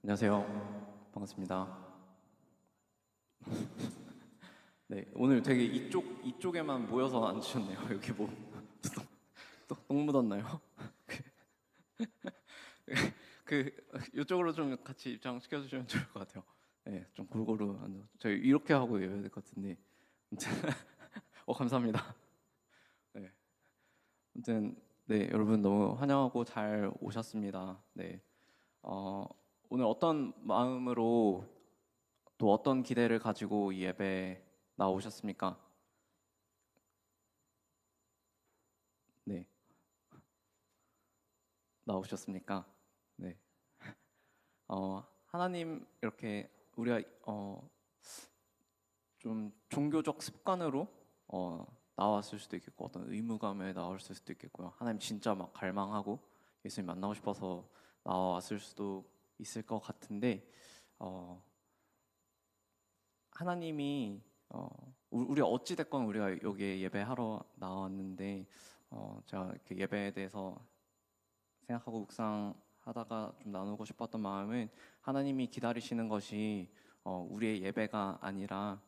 안녕하세요. 반갑습니다. 네, 오늘 되게 이쪽에만 모여서 앉으셨네요. 여기 뭐 똥 묻었나요? 그 이쪽으로 좀 같이 입장시켜 주시면 좋을 것 같아요. 네, 좀 골고루 앉아. 저희 이렇게 하고 해야 될 것 같은데. 아무튼 감사합니다. 네, 아무튼 네, 여러분 너무 환영하고 잘 오셨습니다. 네, 어, 오늘 어떤 마음으로 또 어떤 기대를 가지고 이 예배 나오셨습니까? 네, 나오셨습니까? 네, 하나님 이렇게 우리가 좀 종교적 습관으로 나왔을 수도 있겠고 어떤 의무감에 나왔을 수도 있겠고요. 하나님 진짜 막 갈망하고 예수님 만나고 싶어서 나왔을 수도 있을 것 같은데 어, 하나님이 우리 어찌 됐건 우리가 여기에 예배하러 나왔는데 제가 이렇게 예배에 대해서 생각하고 묵상하다가 좀 나누고 싶었던 마음은 하나님이 기다리시는 것이 우리의 예배가 아니라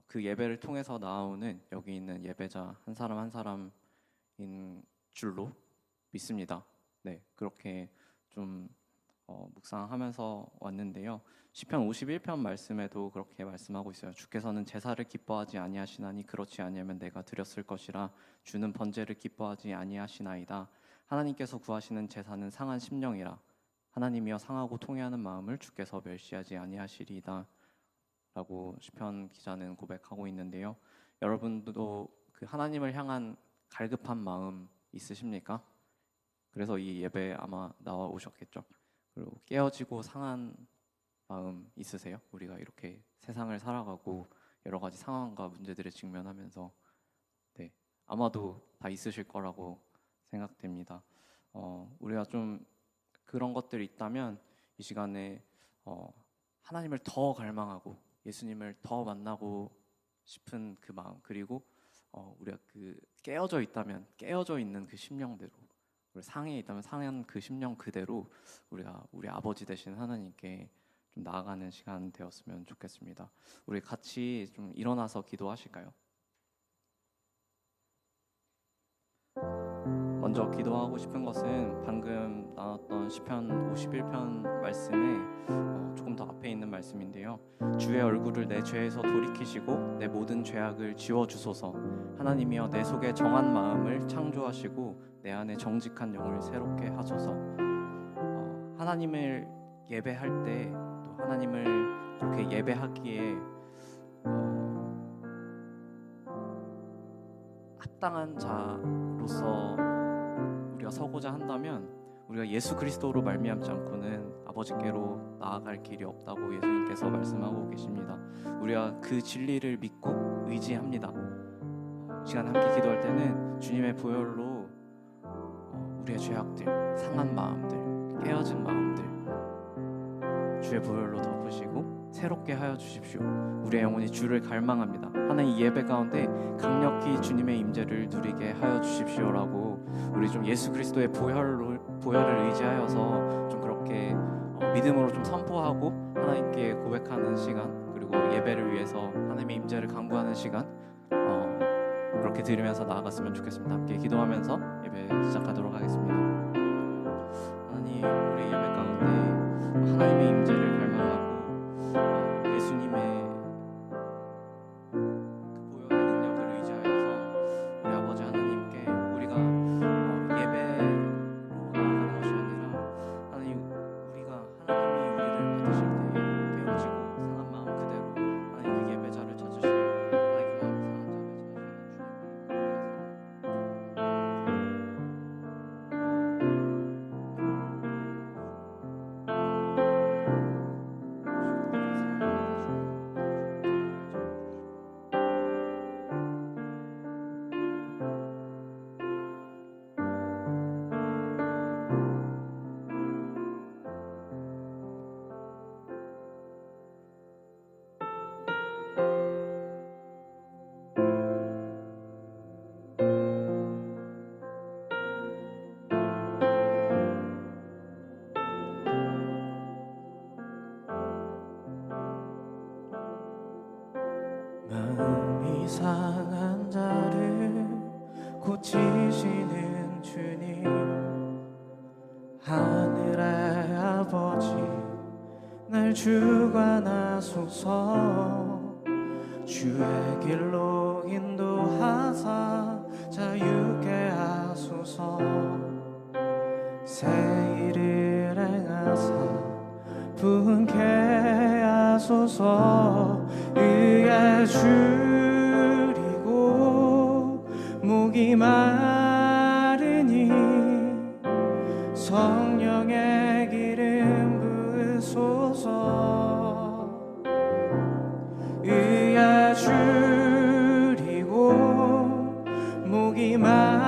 그 예배를 통해서 나오는 여기 있는 예배자 한 사람 한 사람인 줄로 믿습니다. 네, 그렇게 좀 묵상하면서 왔는데요. 시편 51편 말씀에도 그렇게 말씀하고 있어요. 주께서는 제사를 기뻐하지 아니하시나니 그렇지 아니하면 내가 드렸을 것이라 주는 번제를 기뻐하지 아니하시나이다. 하나님께서 구하시는 제사는 상한 심령이라 하나님이여 상하고 통회하는 마음을 주께서 멸시하지 아니하시리이다. 라고 시편 기자는 고백하고 있는데요. 여러분도 그 하나님을 향한 갈급한 마음 있으십니까? 그래서 이 예배에 아마 나와 오셨겠죠. 그리고 깨어지고 상한 마음 있으세요? 우리가 이렇게 세상을 살아가고 여러 가지 상황과 문제들에 직면하면서 네, 아마도 다 있으실 거라고 생각됩니다. 우리가 좀 그런 것들이 있다면 이 시간에 하나님을 더 갈망하고 예수님을 더 만나고 싶은 그 마음, 그리고 우리가 그 깨어져 있다면 깨어져 있는 그 심령대로, 우리 상해 있다면 상한 그 심령 그대로 우리가 우리 아버지 되신 하나님께 좀 나아가는 시간 되었으면 좋겠습니다. 우리 같이 좀 일어나서 기도하실까요? 먼저 기도하고 싶은 것은 방금 나눴던 시편 51편 말씀에 조금 더 앞에 있는 말씀인데요. 주의 얼굴을 내 죄에서 돌이키시고 내 모든 죄악을 지워주소서. 하나님이여 내 속에 정한 마음을 창조하시고 내 안에 정직한 영을 새롭게 하소서. 하나님을 예배할 때 또 하나님을 그렇게 예배하기에 합당한 자로서 우리가 서고자 한다면 우리가 예수 그리스도로 말미암지 않고는 아버지께로 나아갈 길이 없다고 예수님께서 말씀하고 계십니다. 우리가 그 진리를 믿고 의지합니다. 시간 함께 기도할 때는 주님의 보혈로 우리의 죄악들, 상한 마음들, 깨어진 마음들 주의 보혈로 덮으시고 새롭게 하여 주십시오. 우리의 영혼이 주를 갈망합니다. 하나님 예배 가운데 강력히 주님의 임재를 누리게 하여 주십시오라고 우리 좀 예수 그리스도의 보혈을 의지하여서 좀 그렇게 믿음으로 좀 선포하고 하나님께 고백하는 시간, 그리고 예배를 위해서 하나님의 임재를 간구하는 시간 그렇게 들으면서 나아갔으면 좋겠습니다. 함께 기도하면서 예배 시작하도록 하겠습니다. 하나님, 우리 예배 가운데 하나님의 임재를 갈망하고 예수님의 그 보혈의 능력을 의지하여서 우리 아버지 하나님께 우리가 예배로 나아가는 것이 아니라 하나님, 우리가 하나님이 우리를 받으실 때 깨어지고 상한 마음 그대로 하나님 그 예배자를 찾으시고 하나님 그 마음이 상한 자를 찾으시는 주님을 날 주관하소서. 주의 길로 인도하사 자유케 하소서. 새 일을 행하사 분케 하소서. 의에 줄이고 목이 마르니 성령의 기름 부으소서. 의에 줄이고 목이 마르니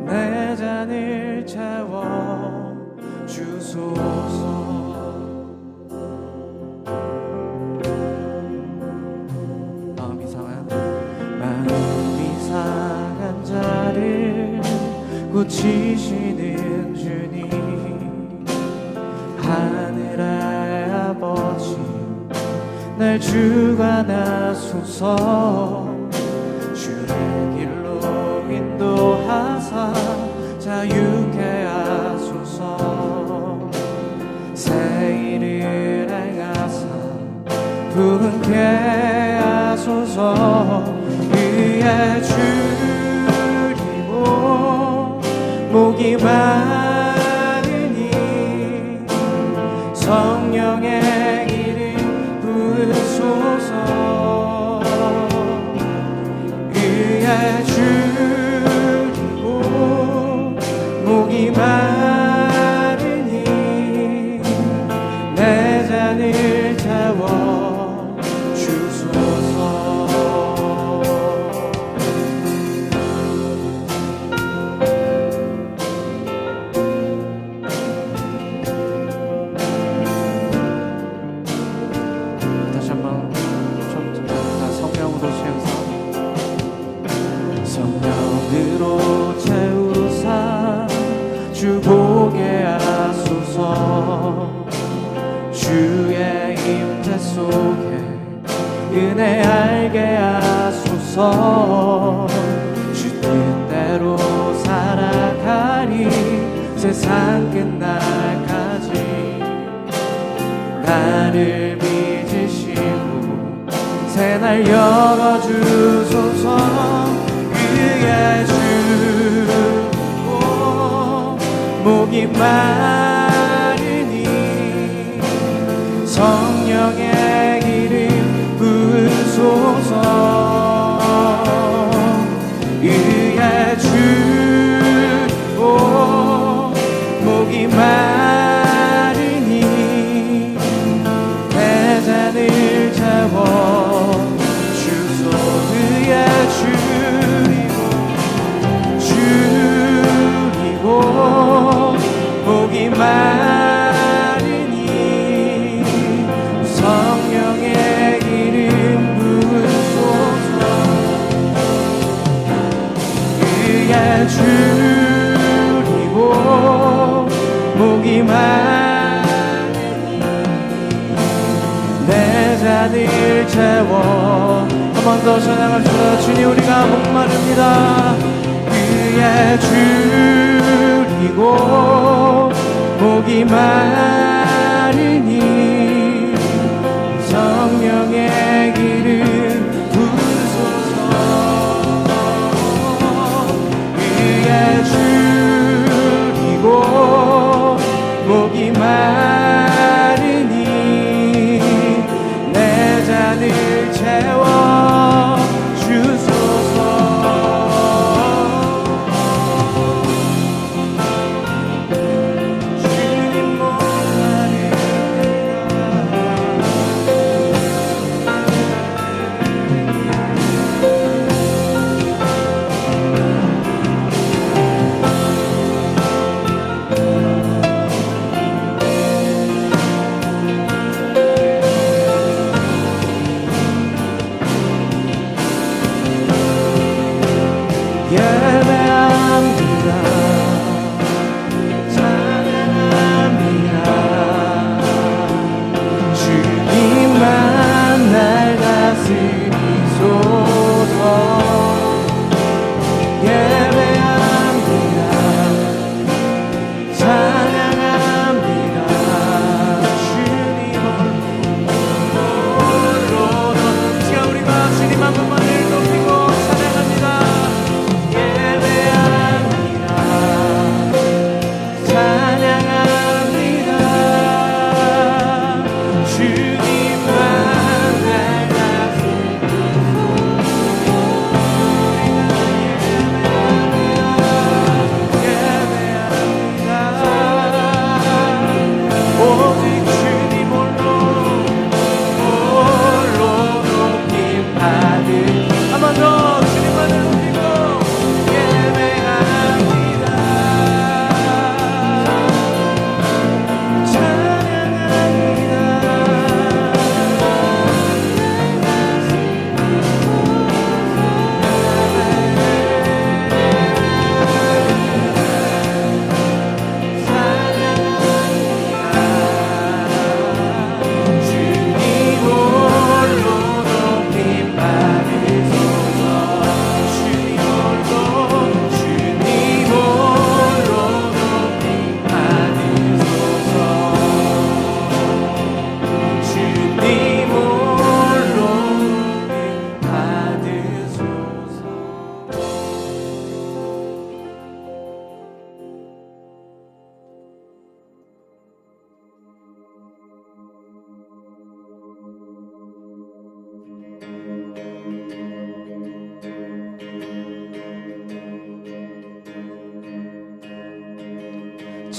내 잔을 채워 주소서. 마음이 상한 자를 고치시는 주님, 하늘의 아버지 날 주관하소서. 주의 길로 인도하사 자유케 하소서. 새 일을 행하사 분케 하소서. 의에 줄이고 목이 마르니 성령의 기름 부으소서. 의에 줄이고 목이 마르니 내 잔을 채워 주소서. 성령으로 채우사 주 보게 하소서. 주의 임재 속에 은혜 알게 하소서. 주 뜻대로 살아가리 세상 끝날까지. 나를 빚으시고 새날 열어주소서. 의에 줄이고 목이 마르니 성령의 기름 부으소서. 의에 줄이고 목이 마르니 내 잔을 채워 주소. 의에 줄이고 목이 마르니 성령의 기름 부으소서. 의에 줄이고 목이 마르니 내 잔을 채워. 한 번 더 찬양합시다. 주님, 우리가 목마릅니다. 의에 줄이고 목이 마르니 성령의 기름 부으소서. 의에 줄이고 목이 마르니 내 잔을 채워 주소서. 주님 목마르니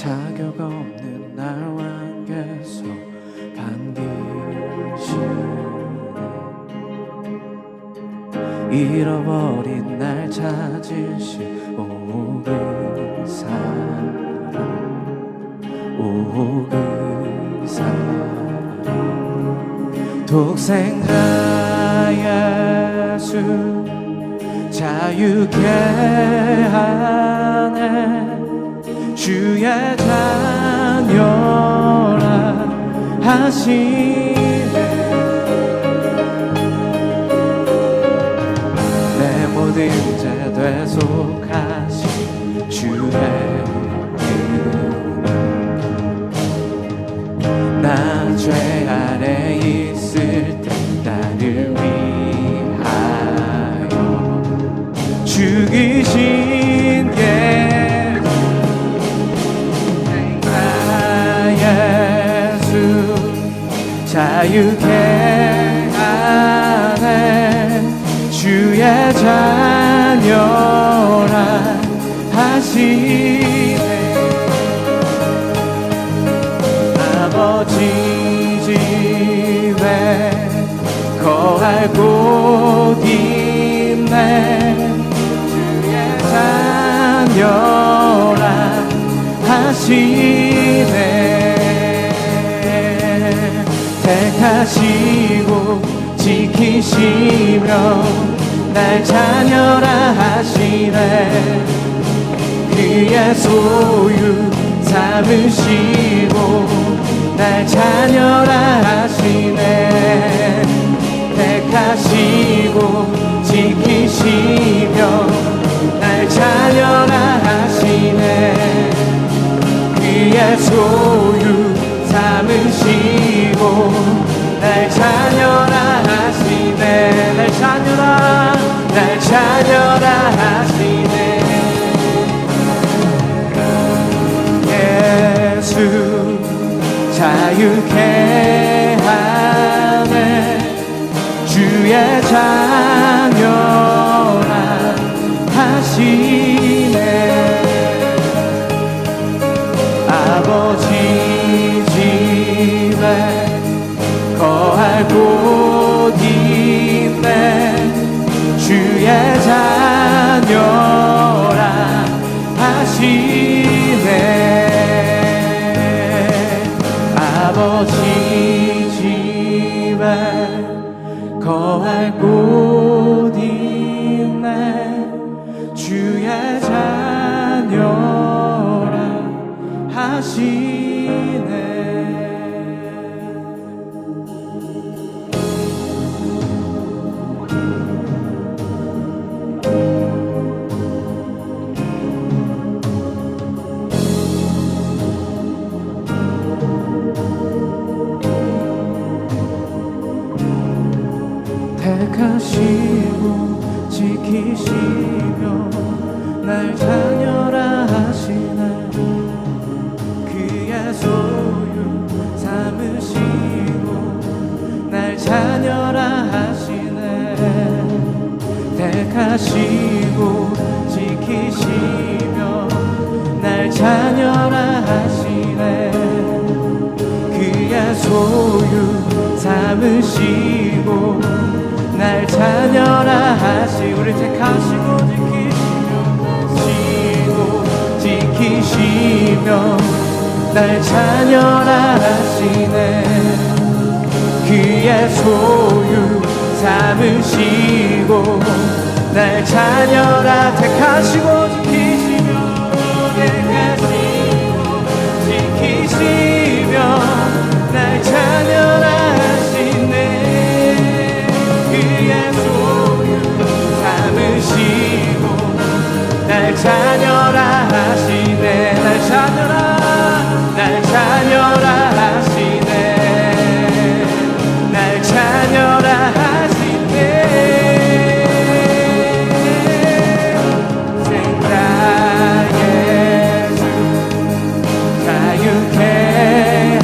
자격 없는 날 왕께서 반기시네. 잃어버린 날 찾으실 오 그 사랑, 오 그 사랑. 독생자 예수 자유케 하네. 주의 자녀라 하시네. 내 모든 죄 되속하신 주의 은혜. 나 죄 아래 있을 때 나를 위하여 죽이신 예수 자유케 하네. 주의 자녀라 하시네. 아버지 집에 거할 곳 있네. 주의 자녀라 하시네. 택하시고 지키시며 날 자녀라 하시네. 그의 소유 삼으시고 날 자녀라 하시네. 택하시고 지키시며 날 자녀라 하시네. 그의 소유 삼으시고 날 자녀라 하시네. 날 자녀라, 날 자녀라 하시네. 예수 자유케 하네. 주의 자녀라 하시네. 아버지 집에 거할 곳 있네. 주의 자녀라 하시네. 아버지 집에 거할 곳 있네. 주의 자녀라 하시네. 택하시고 지키시며 날 자녀라 하시네. 그의 소유 삼으시고 날 자녀라 하시네. 택하시고 지키시며 날 자녀라 하시네. 그의 소유 삼으시고 날 자녀라 하시. 우리 택하시고 지키시며 날 자녀라 하시네. 그의 소유 삼으시고 날 자녀라 택하시고 지키시며 날 자녀라 하시네. 그의 소유 삼으시고 날 자녀라 하시네. 날 자녀라, 날 자녀라 하시네. 날 자녀라 하시네. 생다 예수 자유케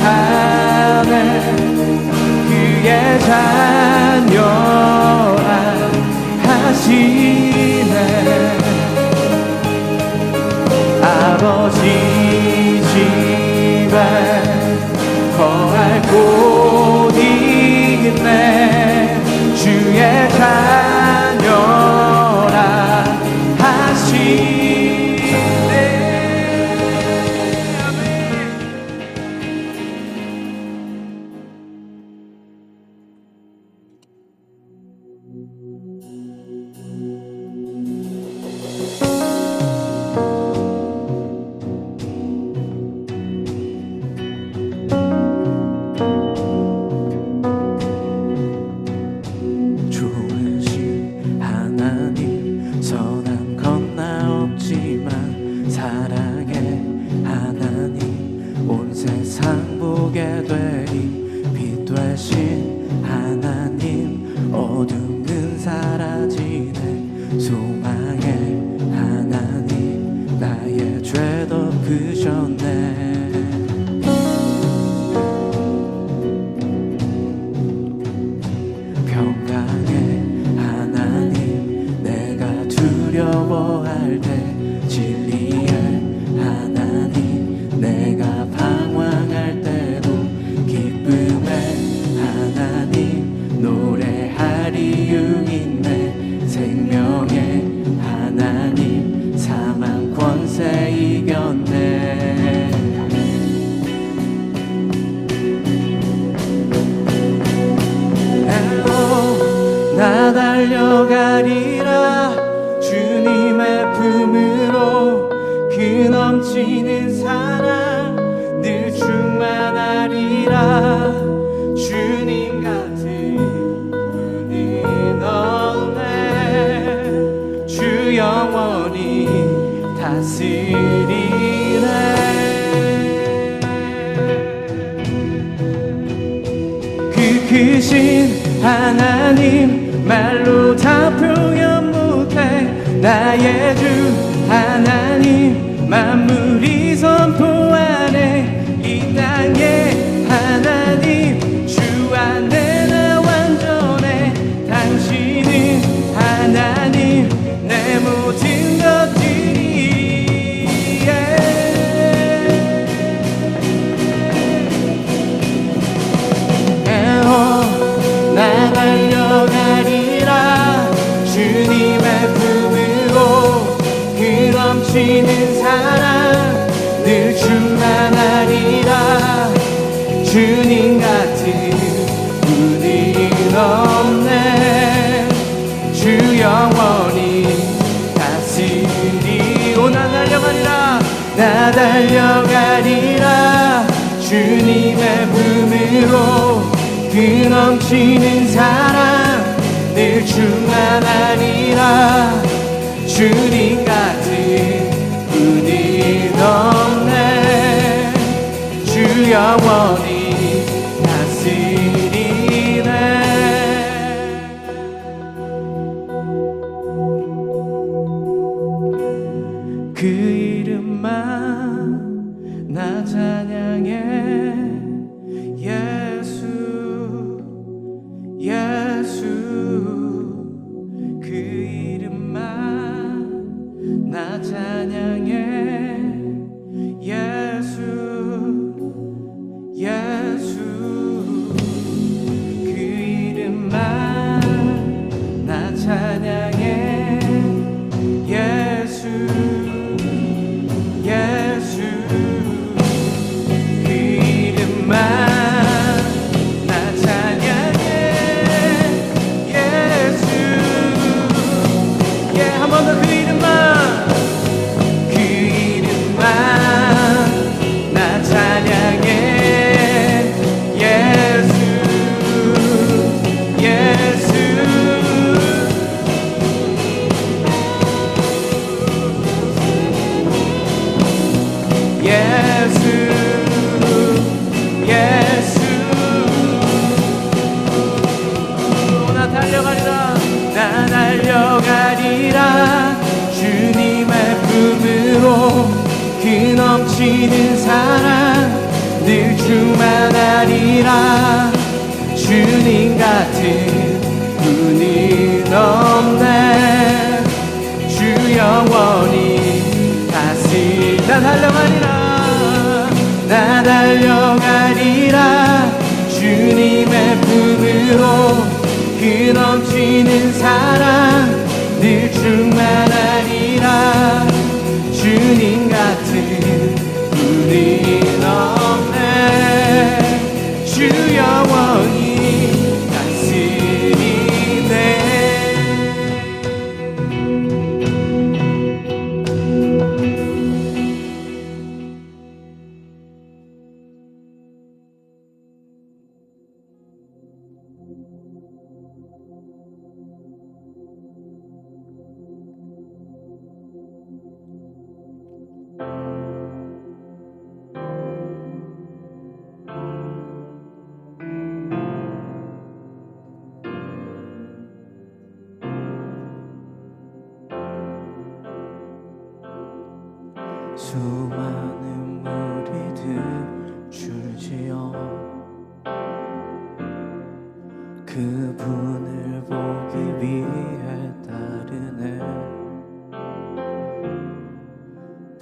하네. 그의 자녀라 하시네. 아버지 집 집에 거할 곳이 있네. 주의 자녀라 하시네. 아멘. 좋으신 하나님, 선한 건 나 없지만 사랑의 하나님, 온 세상 보게 되리. 빛 되신 하나님, 어둠은 사라지네. 소망의 하나님, 나의 죄 덮으셨네. 평강의 하나님, 내가 두려워할 때. 진리의 하나님, 내가 방황할 때도. 기쁨의 하나님, 노래하리 유인네. 생명의 하나님, 사망 권세 이겼네. 나 달려가리라 주님의 품으로. 그 넘치는 사랑 늘 충만하리라. 주님 같은 분이 없네. 주 영원히 다스리네. 그 크신 하나님, 말로 다 표현 못해. 나의 주 하나님, 만물이 선포하네. 이 땅의 하나님, 주 안에 나 완전해. 당신은 하나님, 내 모든 것들이. 나 달려가리라 주님의 품으로. 그 넘치는 사랑 늘 충만하리라. 주님 같은 분이 없네. 주 영원히 다스리. 오, 나 달려가리라. 나 달려가리라 주님의 품으로. 그 넘치는 사랑 늘 충만하리라. 주님 같은 분이 없네. 주 영원히 다스리네. 그 이름만 나 찬양해. 예수, 예수. 그 이름만 나 찬양해. 예수, 예수. 그 이름만 나 찬양해. 예수, 예수. 그 이름만 그 넘치는 사랑 늘 충만하리라. 주님 같은 분이 없네. 주 영원히 다시 나 달려가리라. 나 나 달려가리라. 주님의 품으로 그 넘치는 사랑 늘 충만하리라. 주님 같은 분은 없네. 주 영원히 다스리네. 수많은 무리들 줄지어 그분을 보기 위해 따르네.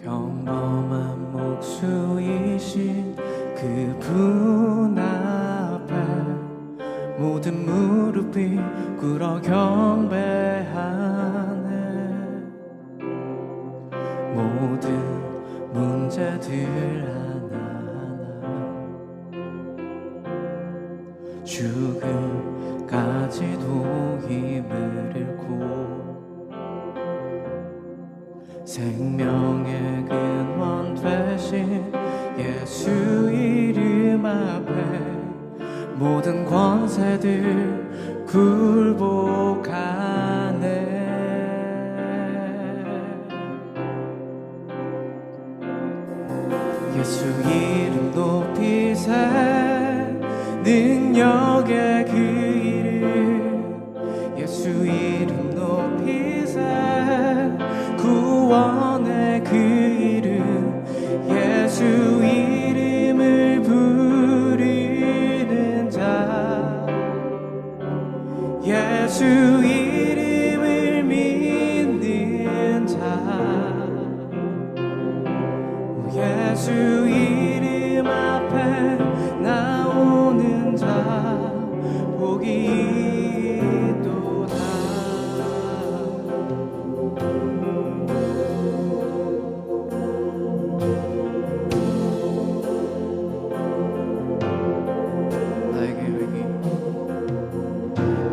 평범한 목수이신 그분 앞에 모든 무릎이 꿇어 경배하네. 모든 문제들 하나하나 죽음까지도 힘을 잃고 생명의 근원 되신 예수 이름 앞에 모든 권세들 굴복하네. 예수 이름 높이세. 능력의 그 이름. 예수 이름 높이세. 구원의 그 이름. 예수 이름을 부르는 자. 예수 이름을 믿는 자. 예수 이름 앞에 나오는 자 복이 있도다.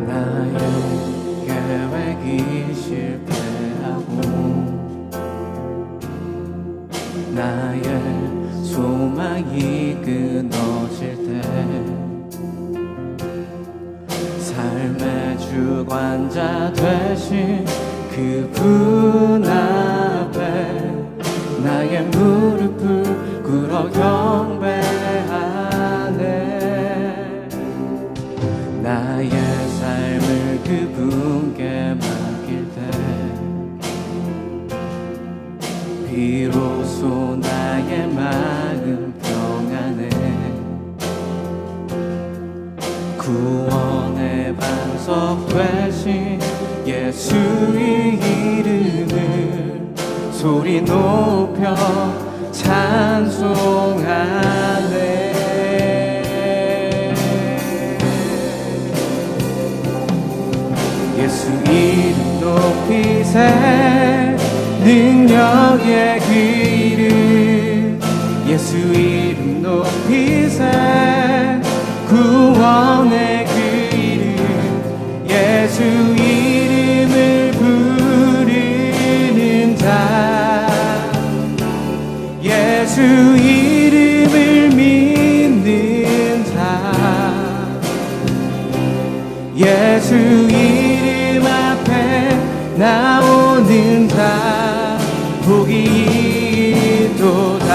나의 계획이 실패하고 나의 소망이 끊어질 때 삶의 주관자 되신 그분 앞에 나의 무릎을 꿇어 경배하네. 나의 삶을 그분께 맡길 때 비로소 나의 마음 평안해. 구원의 반석 되신 예수의 이름을 소리 높여 찬송하네. 예수 이름 높이세. 능력의 그 이름. 예수 이름 높이세. 구원의 그 이름. 예수 이름을 부르는 자. 예수 이름을 믿는 자. 예수 이름 앞에 나오는 자 복이 있도다.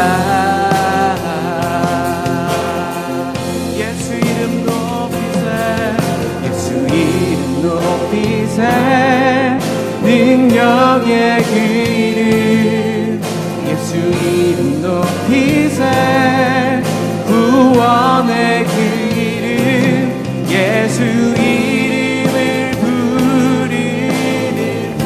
예수 이름 높이세. 예수 이름 높이세. 능력의 그 이름. 예수 이름 높이세. 구원의 그 이름. 예수 이름을 부르는 자.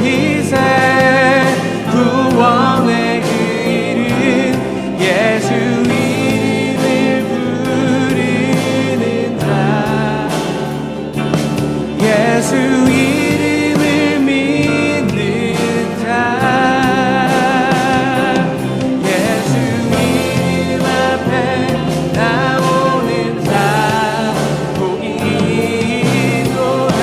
높이세 구원의 그 이름 예수 이름을 부르는 자 예수 이름을 믿는 자 예수 이름 앞에 나오는 자 복이 있도다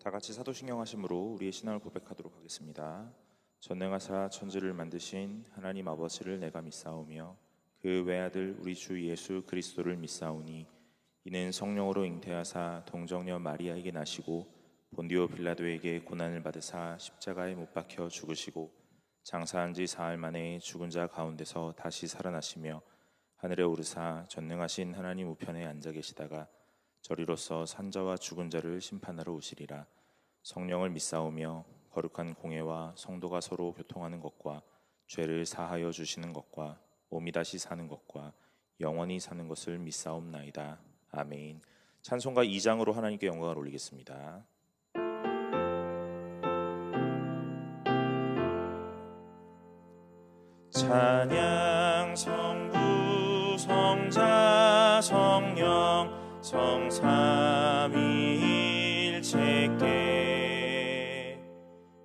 다 같이 사도신경 하심으로 우리의 신앙을 고백하도록 하겠습니다. 전능하사 천지를 만드신 하나님 아버지를 내가 믿사오며 그 외아들 우리 주 예수 그리스도를 믿사오니 이는 성령으로 잉태하사 동정녀 마리아에게 나시고 본디오 빌라도에게 고난을 받으사 십자가에 못 박혀 죽으시고 장사한 지 사흘 만에 죽은 자 가운데서 다시 살아나시며 하늘에 오르사 전능하신 하나님 우편에 앉아 계시다가 저리로서 산자와 죽은 자를 심판하러 오시리라. 성령을 믿사오며 거룩한 공회와 성도가 서로 교통하는 것과 죄를 사하여 주시는 것과 몸이 다시 사는 것과 영원히 사는 것을 믿사옵나이다. 아멘. 찬송가 2장으로 하나님께 영광을 올리겠습니다. 찬양 성부 성자 성령 성삼위일체께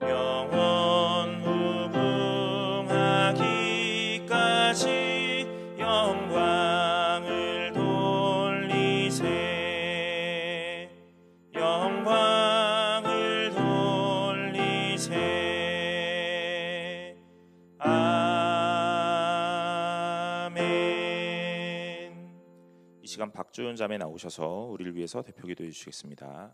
영원 무궁하기까지 영광을 돌리세 영광을 돌리세 아멘. 이 시간 박주은 자매 나오셔서 우리를 위해서 대표 기도해 주시겠습니다.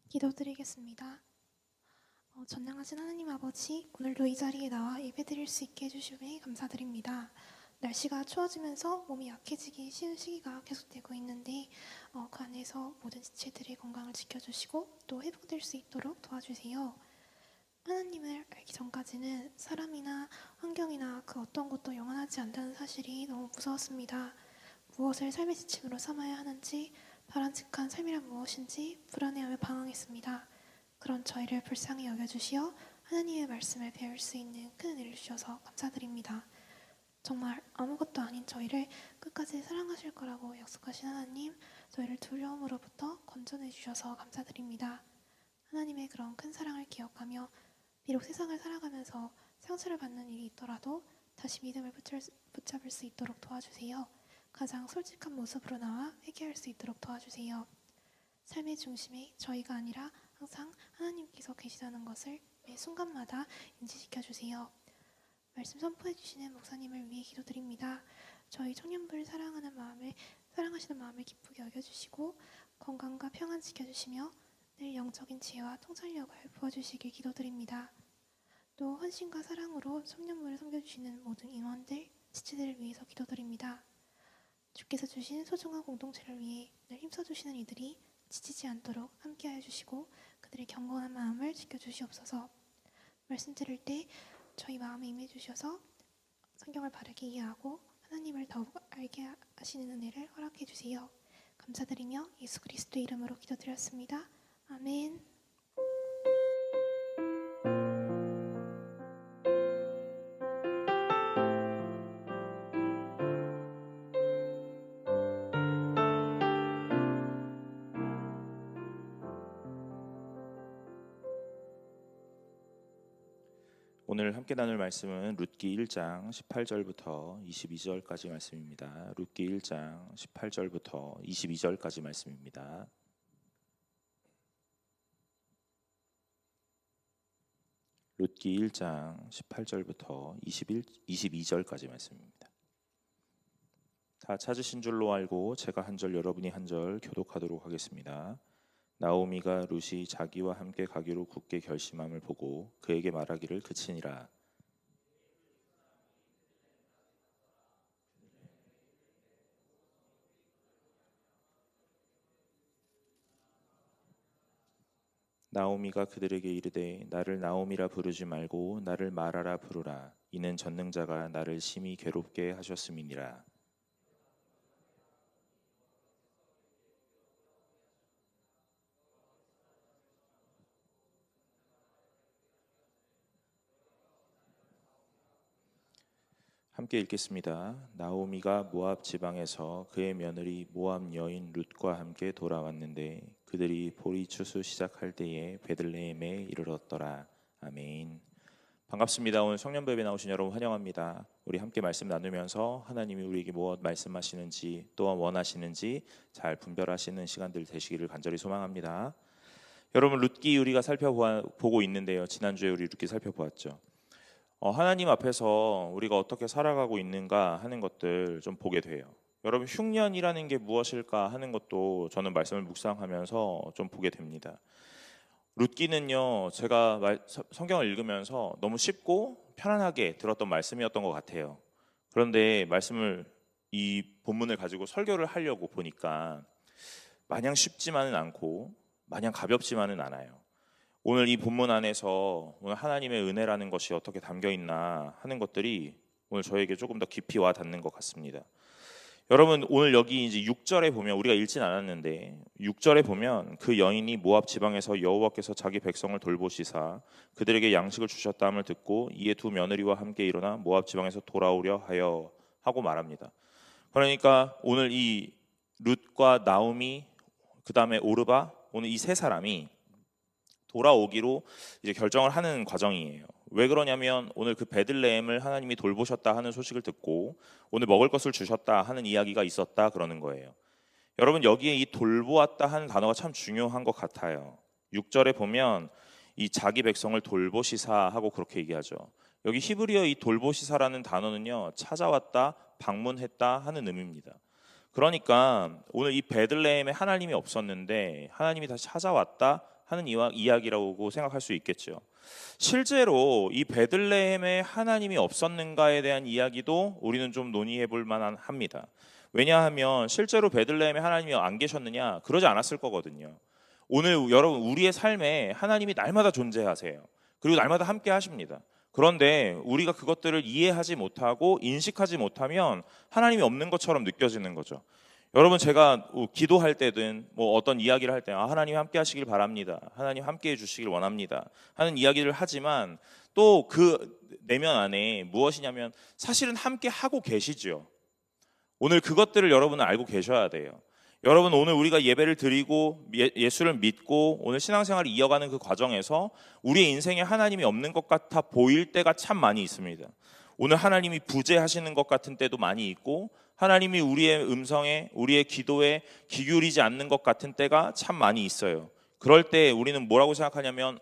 기도드리겠습니다. 전능하신 하나님 아버지, 오늘도 이 자리에 나와 예배드릴 수 있게 해주심에 감사드립니다. 날씨가 추워지면서 몸이 약해지기 쉬운 시기가 계속되고 있는데 그 안에서 모든 지체들의 건강을 지켜주시고 또 회복될 수 있도록 도와주세요. 하나님을 알기 전까지는 사람이나 환경이나 그 어떤 것도 영원하지 않다는 사실이 너무 무서웠습니다. 무엇을 삶의 지침으로 삼아야 하는지, 바람직한 삶이란 무엇인지 불안해하며 방황했습니다. 그런 저희를 불쌍히 여겨주시어 하나님의 말씀을 배울 수 있는 큰 은혜를 주셔서 감사드립니다. 정말 아무것도 아닌 저희를 끝까지 사랑하실 거라고 약속하신 하나님, 저희를 두려움으로부터 건져내 주셔서 감사드립니다. 하나님의 그런 큰 사랑을 기억하며 비록 세상을 살아가면서 상처를 받는 일이 있더라도 다시 믿음을 붙잡을 수 있도록 도와주세요. 가장 솔직한 모습으로 나와 회개할 수 있도록 도와주세요. 삶의 중심에 저희가 아니라 항상 하나님께서 계시다는 것을 매 순간마다 인지시켜주세요. 말씀 선포해 주시는 목사님을 위해 기도드립니다. 저희 청년부를 사랑하시는 마음을 기쁘게 여겨주시고 건강과 평안 지켜주시며 늘 영적인 지혜와 통찰력을 부어주시길 기도드립니다. 또 헌신과 사랑으로 청년부를 섬겨주시는 모든 임원들, 지체들을 위해서 기도드립니다. 주께서 주신 소중한 공동체를 위해 늘 힘써주시는 이들이 지치지 않도록 함께하여 주시고 그들의 경건한 마음을 지켜주시옵소서. 말씀 들을 때 저희 마음에 임해 주셔서 성경을 바르게 이해하고 하나님을 더욱 알게 하시는 은혜를 허락해 주세요. 감사드리며 예수 그리스도 이름으로 기도드렸습니다. 아멘. 오늘 함께 나눌 말씀은 룻기 1장 18절부터 22절까지 말씀입니다. 룻기 1장 18절부터 22절까지 말씀입니다. 룻기 1장 18절부터 22절까지 말씀입니다. 다 찾으신 줄로 알고 제가 한 절 여러분이 한 절 교독하도록 하겠습니다. 나오미가 룻이 자기와 함께 가기로 굳게 결심함을 보고 그에게 말하기를 그치니라. 나오미가 그들에게 이르되 나를 나오미라 부르지 말고 나를 마라라 부르라. 이는 전능자가 나를 심히 괴롭게 하셨음이니라. 함께 읽겠습니다. 나오미가 모압 지방에서 그의 며느리 모압 여인 룻과 함께 돌아왔는데 그들이 보리 추수 시작할 때에 베들레헴에 이르렀더라. 아멘. 반갑습니다. 오늘 청년부 예배 나오신 여러분 환영합니다. 우리 함께 말씀 나누면서 하나님이 우리에게 무엇 말씀하시는지 또한 원하시는지 잘 분별하시는 시간들 되시기를 간절히 소망합니다. 여러분 룻기 우리가 살펴보고 있는데요. 지난주에 우리 룻기 살펴보았죠. 하나님 앞에서 우리가 어떻게 살아가고 있는가 하는 것들 좀 보게 돼요. 여러분 흉년이라는 게 무엇일까 하는 것도 저는 말씀을 묵상하면서 좀 보게 됩니다. 룻기는요, 제가 성경을 읽으면서 너무 쉽고 편안하게 들었던 말씀이었던 것 같아요. 그런데 이 본문을 가지고 설교를 하려고 보니까 마냥 쉽지만은 않고 마냥 가볍지만은 않아요. 오늘 이 본문 안에서 오늘 하나님의 은혜라는 것이 어떻게 담겨 있나 하는 것들이 오늘 저에게 조금 더 깊이 와 닿는 것 같습니다. 여러분 오늘 여기 이제 6절에 보면 우리가 읽진 않았는데 6절에 보면 그 여인이 모압 지방에서 여호와께서 자기 백성을 돌보시사 그들에게 양식을 주셨다함을 듣고 이에 두 며느리와 함께 일어나 모압 지방에서 돌아오려 하여 하고 말합니다. 그러니까 오늘 이 룻과 나오미 그 다음에 오르바 오늘 이 세 사람이 돌아오기로 이제 결정을 하는 과정이에요. 왜 그러냐면 오늘 그 베들레헴을 하나님이 돌보셨다 하는 소식을 듣고 오늘 먹을 것을 주셨다 하는 이야기가 있었다 그러는 거예요. 여러분 여기에 이 돌보았다 하는 단어가 참 중요한 것 같아요. 6절에 보면 이 자기 백성을 돌보시사 하고 그렇게 얘기하죠. 여기 히브리어 이 돌보시사라는 단어는요 찾아왔다, 방문했다 하는 의미입니다. 그러니까 오늘 이 베들레헴에 하나님이 없었는데 하나님이 다시 찾아왔다 하는 이야기라고 생각할 수 있겠죠. 실제로 이 베들레헴에 하나님이 없었는가에 대한 이야기도 우리는 좀 논의해 볼 만합니다. 왜냐하면 실제로 베들레헴에 하나님이 안 계셨느냐? 그러지 않았을 거거든요. 오늘 여러분 우리의 삶에 하나님이 날마다 존재하세요. 그리고 날마다 함께 하십니다. 그런데 우리가 그것들을 이해하지 못하고 인식하지 못하면 하나님이 없는 것처럼 느껴지는 거죠. 여러분, 제가 기도할 때든 뭐 어떤 이야기를 할 때 하나님 함께 하시길 바랍니다, 하나님 함께 해주시길 원합니다 하는 이야기를 하지만 또 그 내면 안에 무엇이냐면 사실은 함께 하고 계시죠. 오늘 그것들을 여러분은 알고 계셔야 돼요. 여러분, 오늘 우리가 예배를 드리고 예수를 믿고 오늘 신앙생활을 이어가는 그 과정에서 우리의 인생에 하나님이 없는 것 같아 보일 때가 참 많이 있습니다. 오늘 하나님이 부재하시는 것 같은 때도 많이 있고 하나님이 우리의 음성에 우리의 기도에 귀 기울이지 않는 것 같은 때가 참 많이 있어요. 그럴 때 우리는 뭐라고 생각하냐면